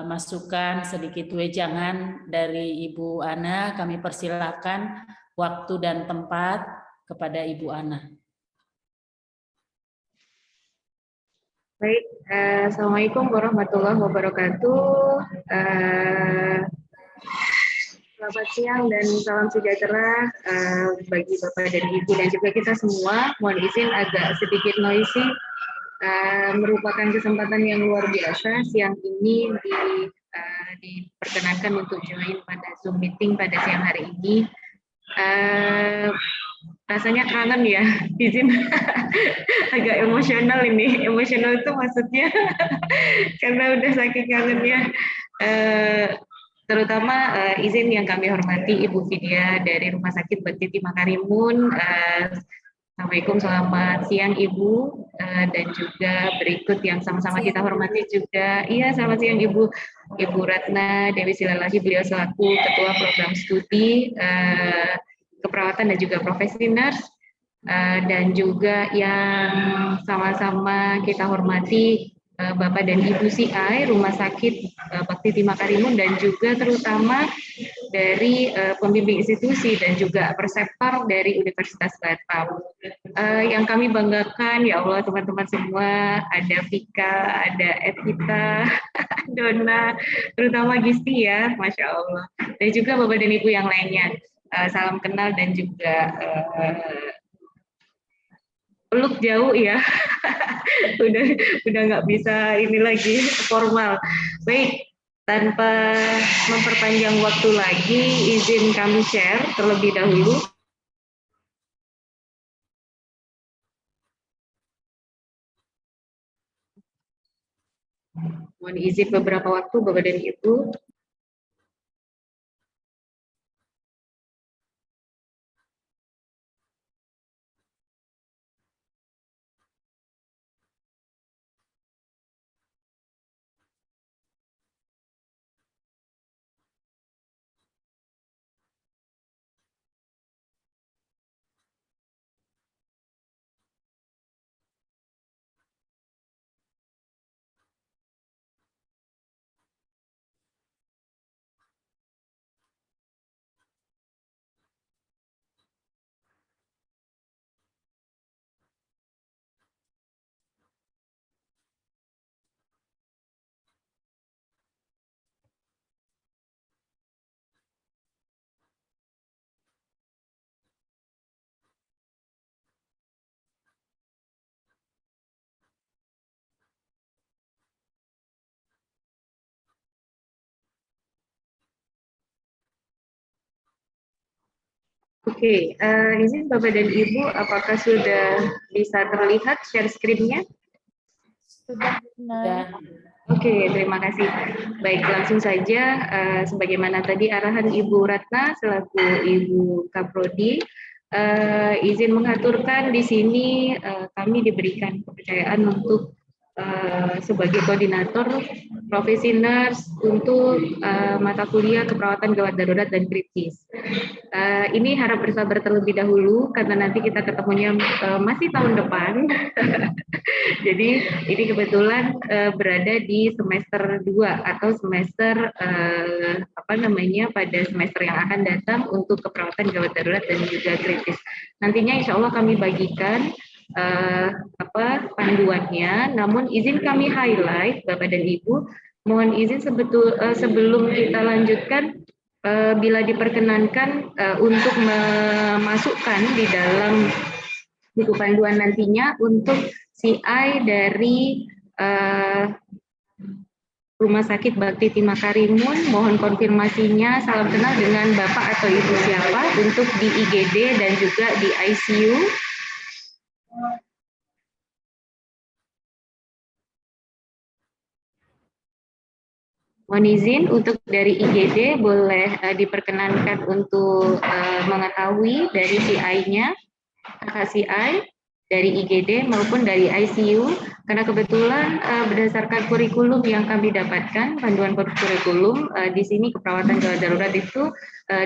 masukan sedikit wejangan dari Ibu Ana, kami persilakan waktu dan tempat kepada Ibu Ana. Baik, Assalamualaikum warahmatullahi wabarakatuh. Selamat siang dan salam sejahtera bagi Bapak dan Ibu dan juga kita semua. Mohon izin agak sedikit noisy. Merupakan kesempatan yang luar biasa. Siang ini diperkenankan untuk join pada Zoom meeting pada siang hari ini. Rasanya kangen ya, izin agak emosional ini. Emosional itu maksudnya karena udah saking kangennya. Terutama izin yang kami hormati Ibu Vidya dari Rumah Sakit Bakti Tima Karimun. Assalamualaikum, selamat siang Ibu, dan juga berikut yang sama-sama kita hormati juga. Iya, selamat siang Ibu Ratna Dewi Silalahi, beliau selaku Ketua Program Studi Keperawatan dan juga Profesi Nurse, dan juga yang sama-sama kita hormati Bapak dan Ibu CI Rumah Sakit Bakti Tima Karimun, dan juga terutama dari pembimbing institusi dan juga perseptor dari Universitas Batam. Yang kami banggakan, ya Allah teman-teman semua, ada Vika, ada Evita, Dona, terutama Gisti ya, Masya Allah. Dan juga Bapak dan Ibu yang lainnya, salam kenal dan juga peluk jauh ya. udah nggak bisa ini lagi formal. Baik, tanpa memperpanjang waktu lagi, izin kami share terlebih dahulu. Mohon izin beberapa waktu Bapak dan Ibu. Oke, izin Bapak dan Ibu, apakah sudah bisa terlihat share screen-nya? Sudah benar. Oke, terima kasih. Baik, langsung saja, sebagaimana tadi arahan Ibu Ratna selaku Ibu Kaprodi, izin mengaturkan di sini kami diberikan kepercayaan untuk sebagai koordinator profesi nurse untuk mata kuliah keperawatan gawat darurat dan kritis. Ini harap bersabar terlebih dahulu karena nanti kita ketemunya masih tahun depan. Jadi ini kebetulan berada di semester 2 atau semester pada semester yang akan datang untuk keperawatan gawat darurat dan juga kritis. Nantinya insya Allah kami bagikan panduannya, namun izin kami highlight Bapak dan Ibu, mohon izin sebelum kita lanjutkan bila diperkenankan untuk memasukkan di dalam buku panduan nantinya untuk CI dari Rumah Sakit Bakti Timah-Karimun, mohon konfirmasinya salam kenal dengan Bapak atau Ibu siapa untuk di IGD dan juga di ICU. Mohon izin untuk dari IGD boleh diperkenankan untuk mengetahui dari CI-nya, kakak CI, dari IGD maupun dari ICU, karena kebetulan berdasarkan kurikulum yang kami dapatkan, panduan kurikulum, di sini keperawatan gawat darurat itu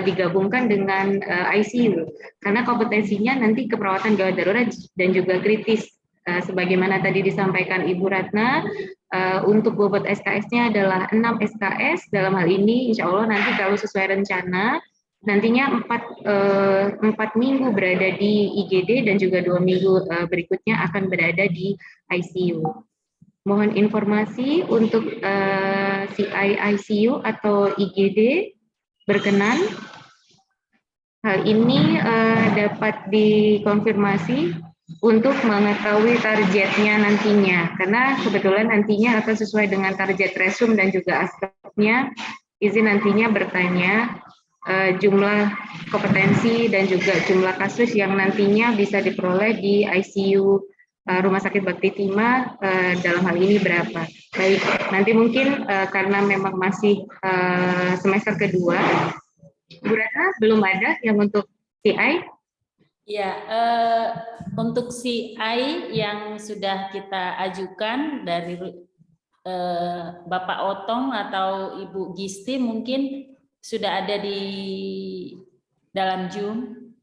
digabungkan dengan ICU, karena kompetensinya nanti keperawatan gawat darurat dan juga kritis. Sebagaimana tadi disampaikan Ibu Ratna, untuk bobot SKS-nya adalah 6 SKS. Dalam hal ini, insya Allah nanti kalau sesuai rencana, nantinya 4 minggu berada di IGD dan juga 2 minggu berikutnya akan berada di ICU. Mohon informasi untuk CI ICU atau IGD berkenan. Hal ini dapat dikonfirmasi untuk mengetahui targetnya nantinya, karena kebetulan nantinya akan sesuai dengan target resum dan juga aspeknya, izin nantinya bertanya jumlah kompetensi dan juga jumlah kasus yang nantinya bisa diperoleh di ICU Rumah Sakit Bakti Timah dalam hal ini berapa. Baik, nanti mungkin karena memang masih semester kedua, Bu Ratna belum ada yang untuk CI? Ya, untuk CI yang sudah kita ajukan dari Bapak Otong atau Ibu Gisti mungkin sudah ada di dalam Zoom.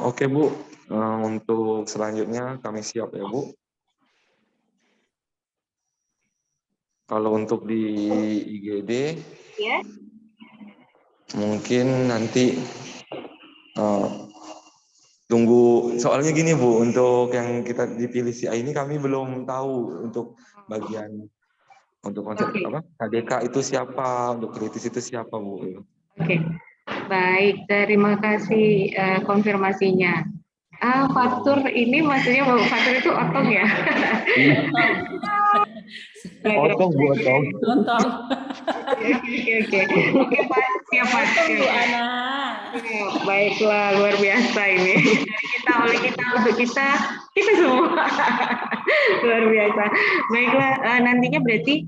Oke Bu, untuk selanjutnya kami siap ya Bu. Kalau untuk di IGD, Ya. mungkin nanti tunggu, soalnya gini Bu, untuk yang kita dipilih CI ini kami belum tahu untuk bagian untuk konsep apa KDK itu siapa, untuk kritis itu siapa Bu. Oke, baik, terima kasih konfirmasinya. Faktur ini maksudnya Bapak Faktur itu otong ya? Otong Bu, otong. Otong. Oke Pak, siap Pak. Bu Ana. Baiklah, luar biasa ini. Oleh kita untuk kita semua. Luar biasa. Baiklah, nantinya berarti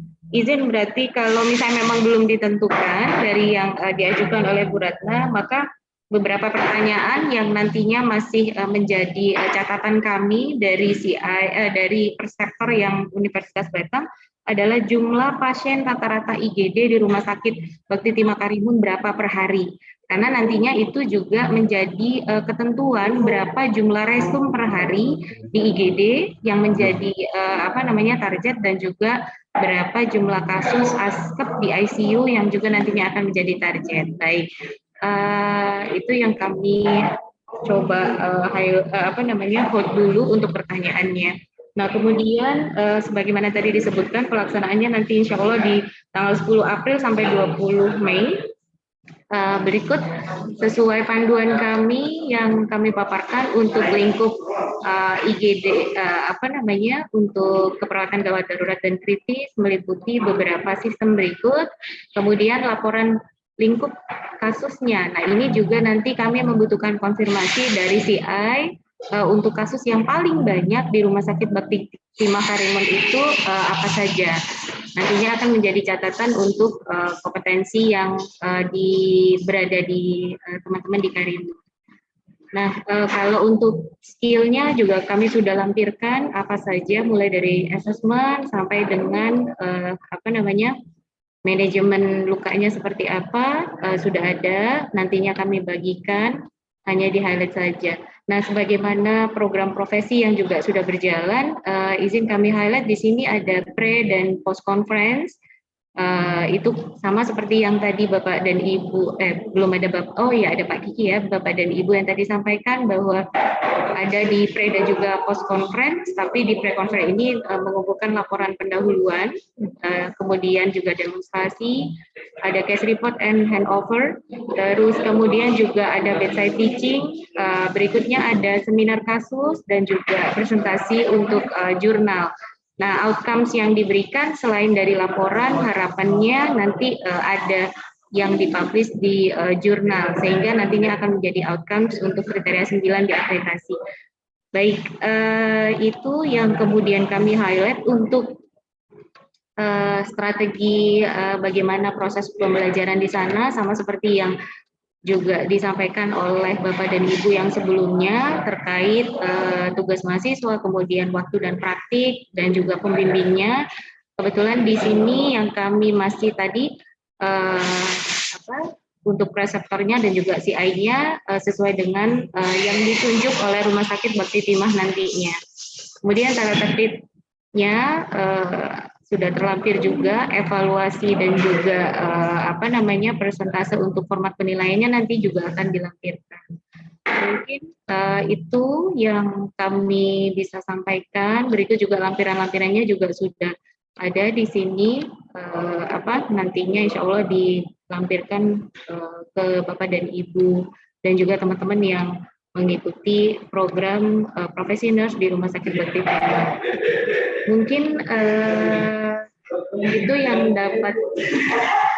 kalau misalnya memang belum ditentukan dari yang diajukan oleh Bu Ratna, maka beberapa pertanyaan yang nantinya masih menjadi catatan kami dari dari persektor yang Universitas Batam adalah jumlah pasien rata-rata IGD di Rumah Sakit Bakti Timah-Karimun berapa per hari. Karena nantinya itu juga menjadi ketentuan berapa jumlah resum per hari di IGD yang menjadi target, dan juga berapa jumlah kasus askep di ICU yang juga nantinya akan menjadi target. Baik, itu yang kami coba hold dulu untuk pertanyaannya. Nah, kemudian sebagaimana tadi disebutkan, pelaksanaannya nanti insya Allah di tanggal 10 April sampai 20 Mei. Berikut sesuai panduan kami yang kami paparkan untuk lingkup IGD untuk keperawatan gawat darurat dan kritis meliputi beberapa sistem berikut. Kemudian laporan lingkup kasusnya. Nah, ini juga nanti kami membutuhkan konfirmasi dari CI untuk kasus yang paling banyak di Rumah Sakit Bakti Makarimon itu apa saja. Nantinya akan menjadi catatan untuk kompetensi yang berada di teman-teman di Karimun. Nah, kalau untuk skillnya juga kami sudah lampirkan apa saja, mulai dari assessment sampai dengan manajemen lukanya seperti apa, sudah ada. Nantinya kami bagikan, hanya di highlight saja. Nah, sebagaimana program profesi yang juga sudah berjalan, izin kami highlight di sini ada pre dan post conference. Itu sama seperti yang tadi Bapak dan Ibu, belum ada Bapak, oh ya ada Pak Kiki ya, Bapak dan Ibu yang tadi sampaikan bahwa ada di pre dan juga post conference, tapi di pre conference ini mengumpulkan laporan pendahuluan, kemudian juga demonstrasi, ada case report and handover, terus kemudian juga ada bedside teaching, berikutnya ada seminar kasus dan juga presentasi untuk jurnal. Nah, outcomes yang diberikan selain dari laporan, harapannya nanti ada yang dipublish di jurnal, sehingga nantinya akan menjadi outcomes untuk kriteria 9 di akreditasi. Baik, itu yang kemudian kami highlight untuk strategi bagaimana proses pembelajaran di sana, sama seperti yang juga disampaikan oleh Bapak dan Ibu yang sebelumnya terkait tugas mahasiswa, kemudian waktu dan praktik, dan juga pembimbingnya. Kebetulan di sini yang kami masih tadi untuk preseptornya dan juga CI-nya sesuai dengan yang ditunjuk oleh Rumah Sakit Bakti Timah nantinya. Kemudian tata tertibnya sudah terlampir juga, evaluasi dan juga persentase untuk format penilaiannya nanti juga akan dilampirkan. Mungkin itu yang kami bisa sampaikan. Berikut juga lampiran-lampirannya juga sudah ada di sini, nantinya insya Allah dilampirkan ke Bapak dan Ibu dan juga teman-teman yang mengikuti program profesi nurse di Rumah Sakit Bakti Timah. Mungkin itu yang dapat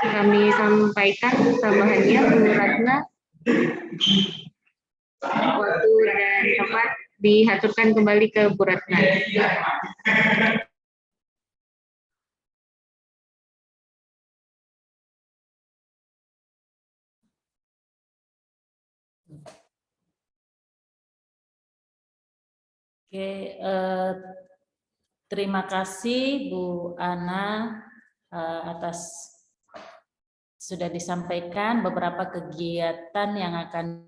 kami sampaikan tambahannya. Bu Ratna, waktu dan tempat diaturkan kembali ke Bu Ratna. Oke, terima kasih Bu Ana atas sudah disampaikan beberapa kegiatan yang akan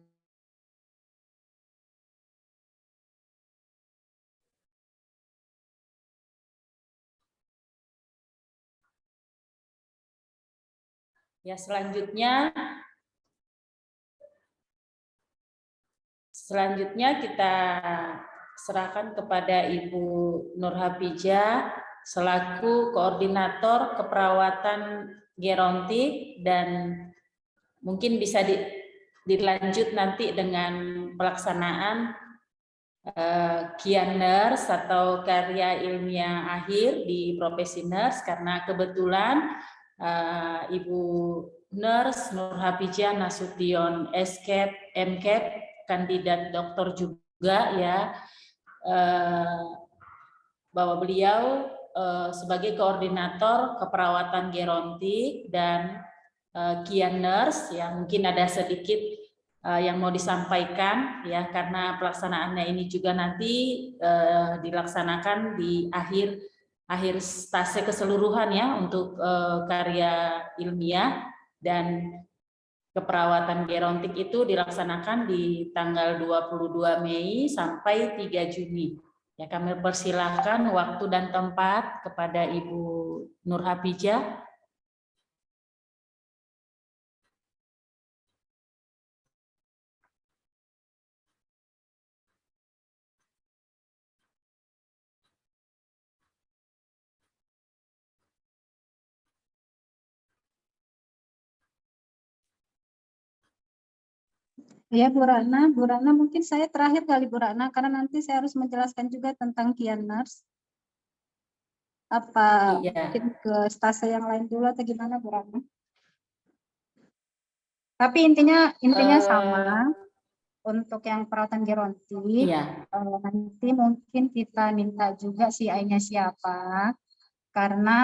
ya. Selanjutnya kita serahkan kepada Ibu Nurhapijah selaku koordinator keperawatan gerontik, dan mungkin bisa dilanjut nanti dengan pelaksanaan Kian Nurse atau karya ilmiah akhir di profesi nurse, karena kebetulan Ibu Nurse Nurhapijah Nasution SCAP, MCAP, kandidat doktor juga ya, bahwa beliau sebagai koordinator keperawatan gerontik dan Kian Nurse, ya mungkin ada sedikit yang mau disampaikan ya, karena pelaksanaannya ini juga nanti dilaksanakan di akhir stase keseluruhan ya untuk karya ilmiah, dan keperawatan gerontik itu dilaksanakan di tanggal 22 Mei sampai 3 Juni. Ya, kami persilahkan waktu dan tempat kepada Ibu Nurhapijah. Ya, Bu Ratna mungkin saya terakhir kali Bu Ratna, karena nanti saya harus menjelaskan juga tentang Kian Nurse. Apa mungkin ke stase yang lain dulu atau gimana Bu Ratna? Tapi intinya sama. Eh, Untuk yang perawatan gerontik, iya, nanti mungkin kita minta juga CI-nya siapa, karena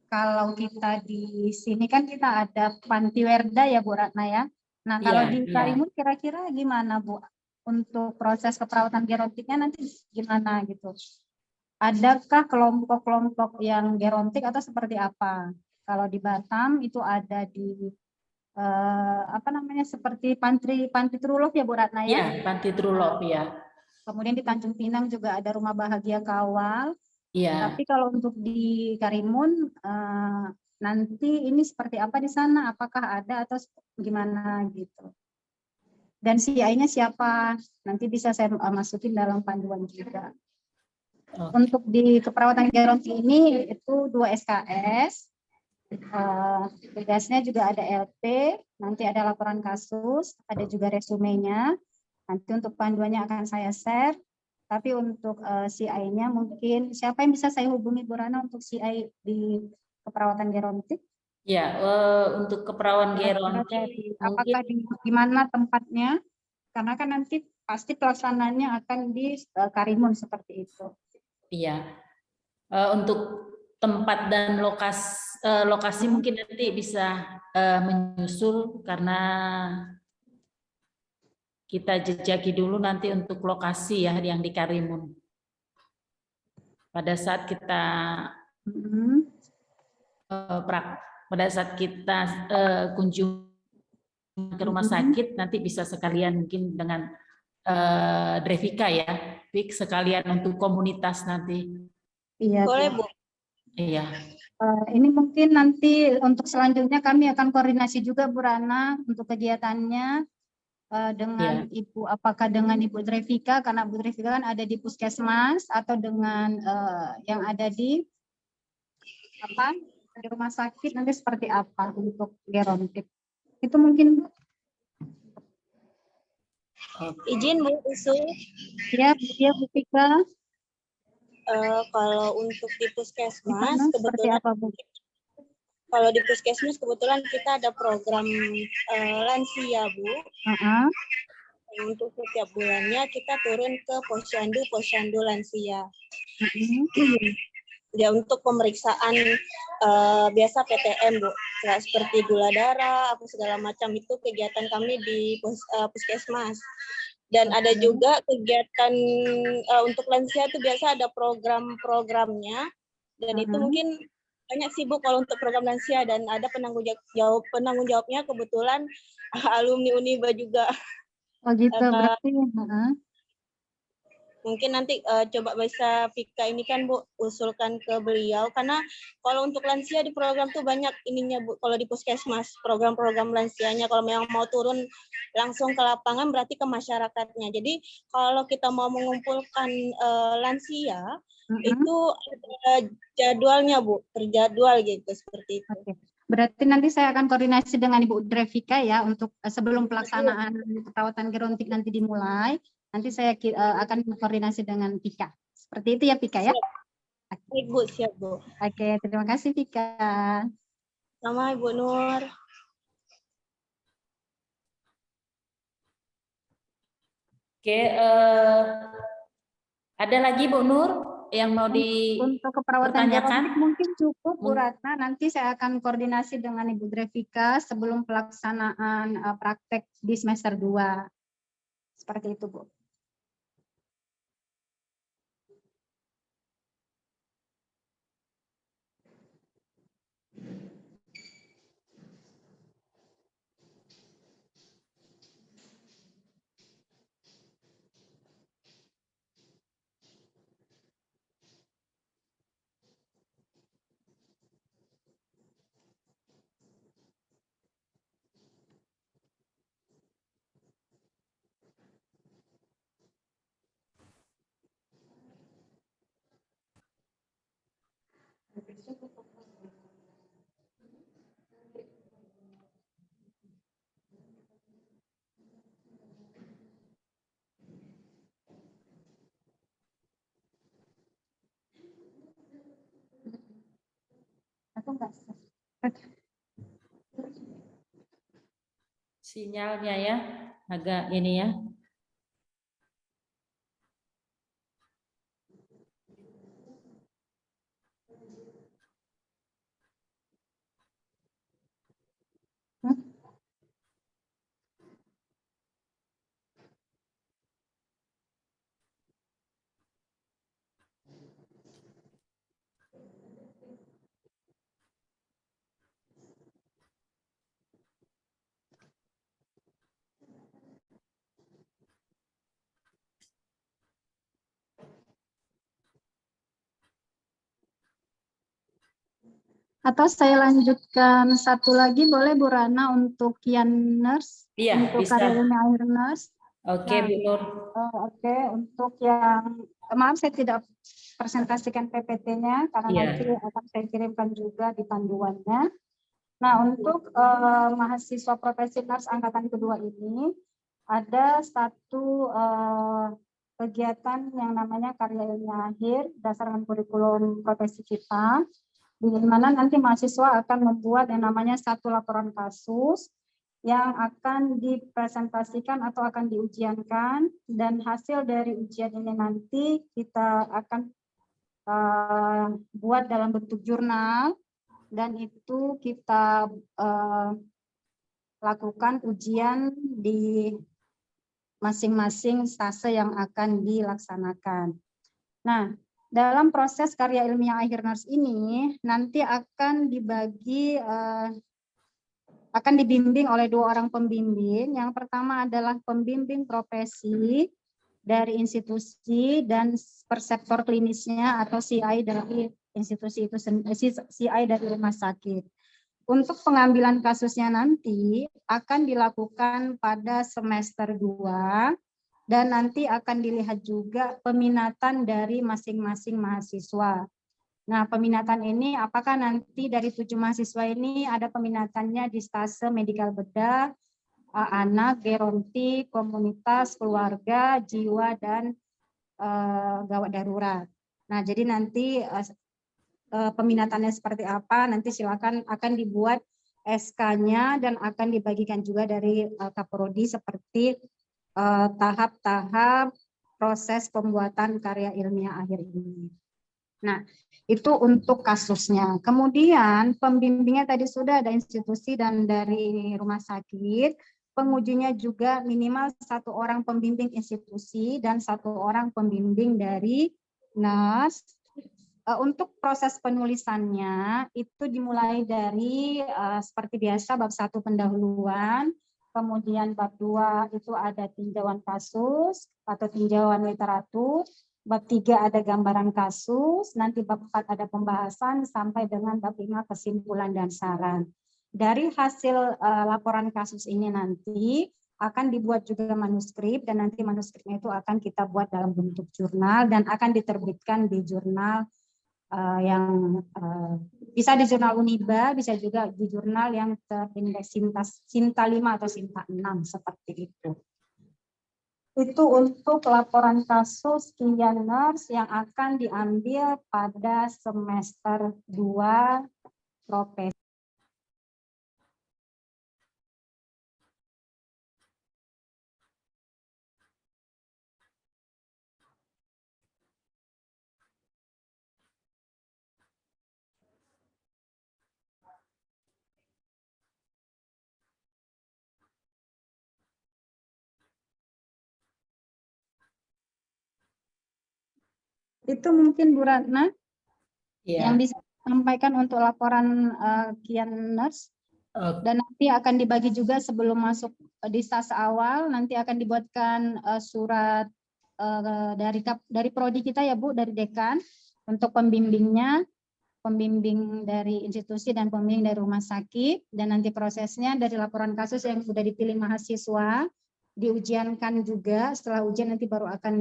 kalau kita di sini kan kita ada Panti Werda ya Bu Ratna ya. Nah iya, kalau di iya. Karimun kira-kira gimana Bu? Untuk proses keperawatan gerontiknya nanti gimana gitu? Adakah kelompok-kelompok yang gerontik atau seperti apa? Kalau di Batam itu ada di apa namanya seperti panti Trulop ya Bu Ratna ya. Iya, Panti Trulop ya. Kemudian di Tanjung Pinang juga ada Rumah Bahagia Kawal. Iya, Tapi kalau untuk di Karimun nanti ini seperti apa di sana? Apakah ada atau gimana gitu? Dan CI-nya siapa? Nanti bisa saya masukin dalam panduan juga. oke. Untuk di keperawatan gerontik ini itu 2 SKS. Tugasnya juga ada LP, nanti ada laporan kasus, ada juga resumenya. Nanti untuk panduannya akan saya share. Tapi untuk CI-nya mungkin siapa yang bisa saya hubungi Bu Rana untuk CI di keperawatan gerontik? Ya, untuk keperawan Kira-kira gerontik dari mungkin apakah di mana tempatnya? Karena kan nanti pasti pelaksanaannya akan di Karimun seperti itu. iya. Untuk tempat dan lokasi mungkin nanti bisa menyusul karena kita jejaki dulu nanti untuk lokasi ya yang di Karimun. Pada saat kita pada saat kita kunjung ke rumah sakit nanti bisa sekalian mungkin dengan Drevika ya, Pik sekalian untuk komunitas nanti. Iya. Boleh Bu. Iya. Ini mungkin nanti untuk selanjutnya kami akan koordinasi juga Bu Rana untuk kegiatannya dengan Ibu, apakah dengan Ibu Drevika karena Bu Drevika kan ada di puskesmas atau dengan yang ada di apa di rumah sakit nanti seperti apa untuk gerontik itu mungkin Bu. Izin Bu usul. Ya Bu Fika. Kalau untuk di puskesmas Seperti kebetulan apa Bu? kalau di puskesmas kebetulan kita ada program lansia Bu. Untuk setiap bulannya kita turun ke posyandu lansia. Ya untuk pemeriksaan biasa PTM Bu, seperti gula darah, apa segala macam itu kegiatan kami di puskesmas. Dan ada juga kegiatan untuk lansia itu biasa ada program-programnya, dan itu mungkin banyak sih Bu kalau untuk program lansia dan ada penanggung jawabnya kebetulan alumni Uniba juga. Oh gitu berarti. Mungkin nanti coba bisa Vika ini kan Bu usulkan ke beliau karena kalau untuk lansia di program tuh banyak ininya Bu, kalau di puskesmas program-program lansianya kalau memang mau turun langsung ke lapangan berarti ke masyarakatnya. Jadi kalau kita mau mengumpulkan lansia itu ada jadwalnya Bu, terjadwal gitu seperti itu. Berarti nanti saya akan koordinasi dengan Ibu Drevika ya untuk sebelum pelaksanaan perawatan gerontik nanti dimulai. Nanti saya akan koordinasi dengan Vika. Seperti itu ya Vika ya? Baik Bu, siap Bu. Oke, terima kasih Vika. Sama Ibu Nur. Oke, ada lagi Bu Nur yang mau untuk keperawatan gerontik dipertanyakan? mungkin cukup Bu Ratna. Nanti saya akan koordinasi dengan Ibu Drevika sebelum pelaksanaan praktek di semester 2. Seperti itu Bu. Aku enggak. sinyalnya ya, agak ini ya. Atau saya lanjutkan satu lagi boleh Bu Rana untuk Kian Nurse, Iya, untuk bisa. karya ilmiah akhir nurse. Oke, Nah, Bu Nur. Oke, untuk yang maaf saya tidak presentasikan PPT-nya karena Iya. nanti akan saya kirimkan juga di panduannya. Nah, untuk mahasiswa profesi nurse angkatan kedua ini ada satu kegiatan yang namanya karya ilmiah akhir berdasarkan kurikulum profesi kita, di mana nanti mahasiswa akan membuat yang namanya satu laporan kasus yang akan dipresentasikan atau akan diujiankan, dan hasil dari ujian ini nanti kita akan buat dalam bentuk jurnal, dan itu kita lakukan ujian di masing-masing stase yang akan dilaksanakan. Nah, dalam proses karya ilmiah akhir nurse ini nanti akan dibagi akan dibimbing oleh 2 orang pembimbing. Yang pertama adalah pembimbing profesi dari institusi dan persektor klinisnya atau CI dari institusi itu, CI dari rumah sakit. Untuk pengambilan kasusnya nanti akan dilakukan pada semester 2. Dan nanti akan dilihat juga peminatan dari masing-masing mahasiswa. Nah, peminatan ini apakah nanti dari 7 mahasiswa ini ada peminatannya di stase medikal bedah, anak, gerontik, komunitas, keluarga, jiwa, dan gawat darurat. Nah, jadi nanti peminatannya seperti apa, nanti silakan akan dibuat SK-nya dan akan dibagikan juga dari Kaprodi seperti tahap-tahap proses pembuatan karya ilmiah akhir ini. Nah, itu untuk kasusnya. Kemudian pembimbingnya tadi sudah ada institusi dan dari rumah sakit. Pengujinya juga minimal 1 orang pembimbing institusi dan 1 orang pembimbing dari NAS. Untuk proses penulisannya itu dimulai dari seperti biasa bab 1 pendahuluan. Kemudian bab 2 itu ada tinjauan kasus atau tinjauan literatur. Bab 3 ada gambaran kasus, nanti bab 4 ada pembahasan sampai dengan bab 5 kesimpulan dan saran. Dari hasil laporan kasus ini nanti akan dibuat juga manuskrip, dan nanti manuskripnya itu akan kita buat dalam bentuk jurnal dan akan diterbitkan di jurnal yang bisa di jurnal Uniba, bisa juga di jurnal yang terindeks Sinta 5 atau Sinta 6 seperti itu. Itu untuk laporan kasus Kian Nurse yang akan diambil pada semester 2 profesi. Itu mungkin Bu Ratna yang bisa sampaikan untuk laporan Kian Nurse. Dan nanti akan dibagi juga sebelum masuk di stase awal, nanti akan dibuatkan surat dari prodi kita ya Bu, dari dekan untuk pembimbingnya, pembimbing dari institusi dan pembimbing dari rumah sakit, dan nanti prosesnya dari laporan kasus yang sudah dipilih mahasiswa diujiankan juga. Setelah ujian nanti baru akan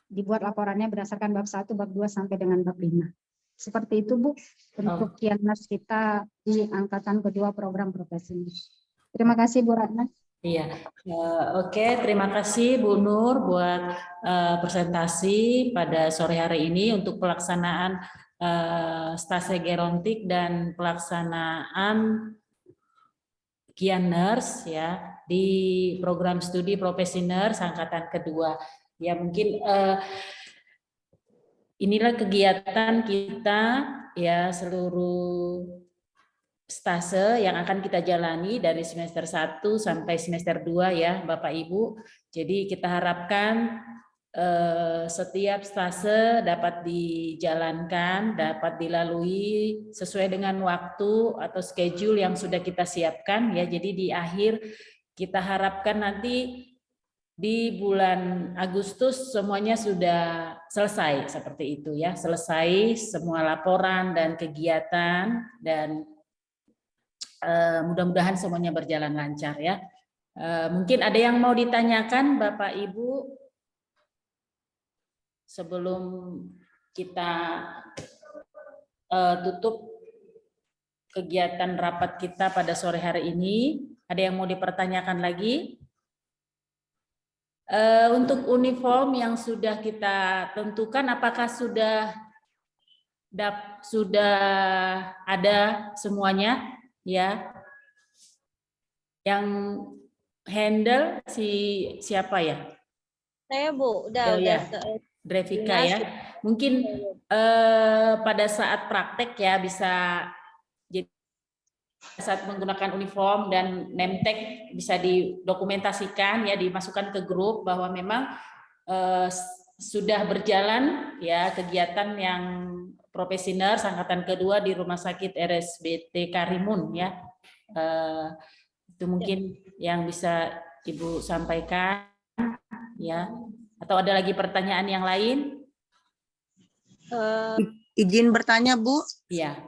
dibuat laporannya berdasarkan bab 1, bab 2 sampai dengan bab 5. Seperti itu Bu untuk Kian Nurse kita di angkatan kedua program profesi. Terima kasih Bu Ratna. Iya, oke, terima kasih Bu Nur buat presentasi pada sore hari ini untuk pelaksanaan stase gerontik dan pelaksanaan Kian Nurse ya di program studi profesi nurse angkatan kedua. Ya mungkin inilah kegiatan kita ya seluruh stase yang akan kita jalani dari semester 1 sampai semester 2 ya Bapak Ibu. Jadi kita harapkan setiap stase dapat dijalankan, dapat dilalui sesuai dengan waktu atau schedule yang sudah kita siapkan ya. Jadi di akhir kita harapkan nanti di bulan Agustus semuanya sudah selesai seperti itu ya, selesai semua laporan dan kegiatan dan mudah-mudahan semuanya berjalan lancar ya. Mungkin ada yang mau ditanyakan Bapak Ibu sebelum kita tutup kegiatan rapat kita pada sore hari ini. Ada yang mau dipertanyakan lagi? Untuk uniform yang sudah kita tentukan, apakah sudah ada semuanya ya? Yang handle siapa ya? Saya Bu, udah Drevika ya. Mungkin pada saat praktek ya bisa jadi saat menggunakan uniform dan name tag bisa didokumentasikan ya, dimasukkan ke grup bahwa memang sudah berjalan ya kegiatan yang profesi nurse angkatan kedua di Rumah Sakit RSBT Karimun ya. Itu mungkin yang bisa Ibu sampaikan ya. Atau ada lagi pertanyaan yang lain? Izin bertanya, Bu? Iya.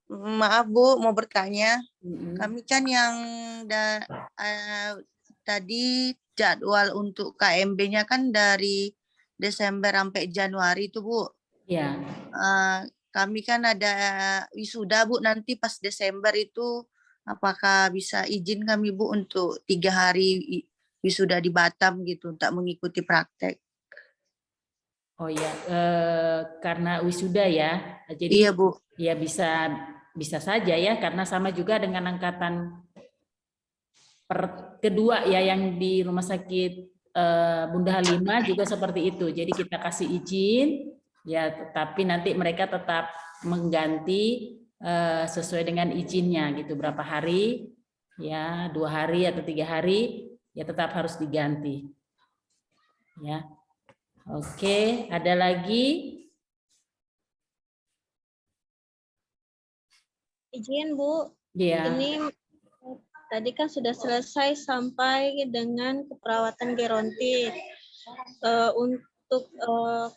Maaf, Bu, mau bertanya. Kami kan yang tadi jadwal untuk KMB-nya kan dari Desember sampai Januari itu, Bu. Iya. Kami kan ada wisuda, Bu, nanti pas Desember itu. Apakah bisa izin kami, Bu, untuk 3 hari wisuda di Batam gitu untuk mengikuti praktek? Oh ya, karena wisuda ya. Jadi iya, Bu. Ya bisa saja ya, karena sama juga dengan angkatan kedua ya yang di Rumah Sakit Bunda Halimah juga seperti itu. Jadi kita kasih izin ya, tetapi nanti mereka tetap mengganti sesuai dengan izinnya gitu, berapa hari ya, 2 hari atau 3 hari ya tetap harus diganti ya. Oke, ada lagi? Izin Bu, Iya. ini tadi kan sudah selesai sampai dengan keperawatan gerontik. Untuk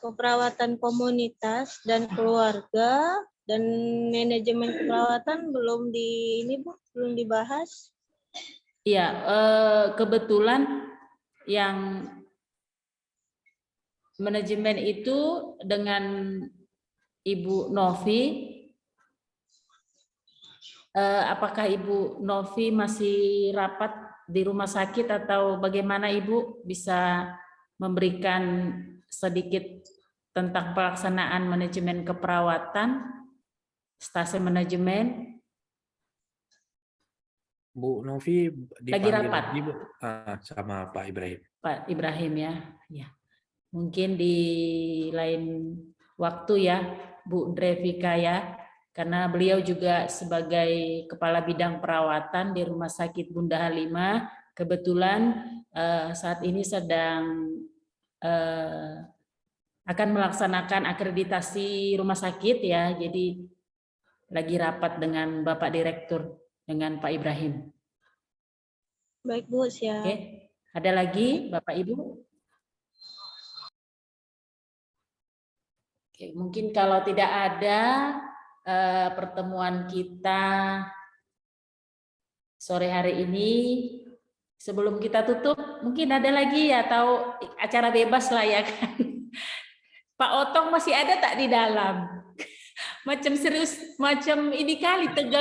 keperawatan komunitas dan keluarga dan manajemen keperawatan belum dibahas. Iya, kebetulan yang manajemen itu dengan Ibu Novi. Apakah Ibu Novi masih rapat di rumah sakit atau bagaimana Ibu bisa memberikan sedikit tentang pelaksanaan manajemen keperawatan, stase manajemen? Bu Novi lagi rapat lagi, Bu. Sama Pak Ibrahim. Pak Ibrahim ya. Ya. Mungkin di lain waktu ya Bu Drevika ya, karena beliau juga sebagai Kepala Bidang Perawatan di Rumah Sakit Bunda Halimah, kebetulan saat ini sedang akan melaksanakan akreditasi rumah sakit ya, jadi lagi rapat dengan Bapak Direktur, dengan Pak Ibrahim. Baik Bu, siap. Oke. Ada lagi Bapak Ibu? Oke, mungkin kalau tidak ada pertemuan kita sore hari ini, sebelum kita tutup, mungkin ada lagi ya, atau acara bebas lah ya kan. Pak Otong masih ada tak di dalam? Macam serius, macam ini kali tegang.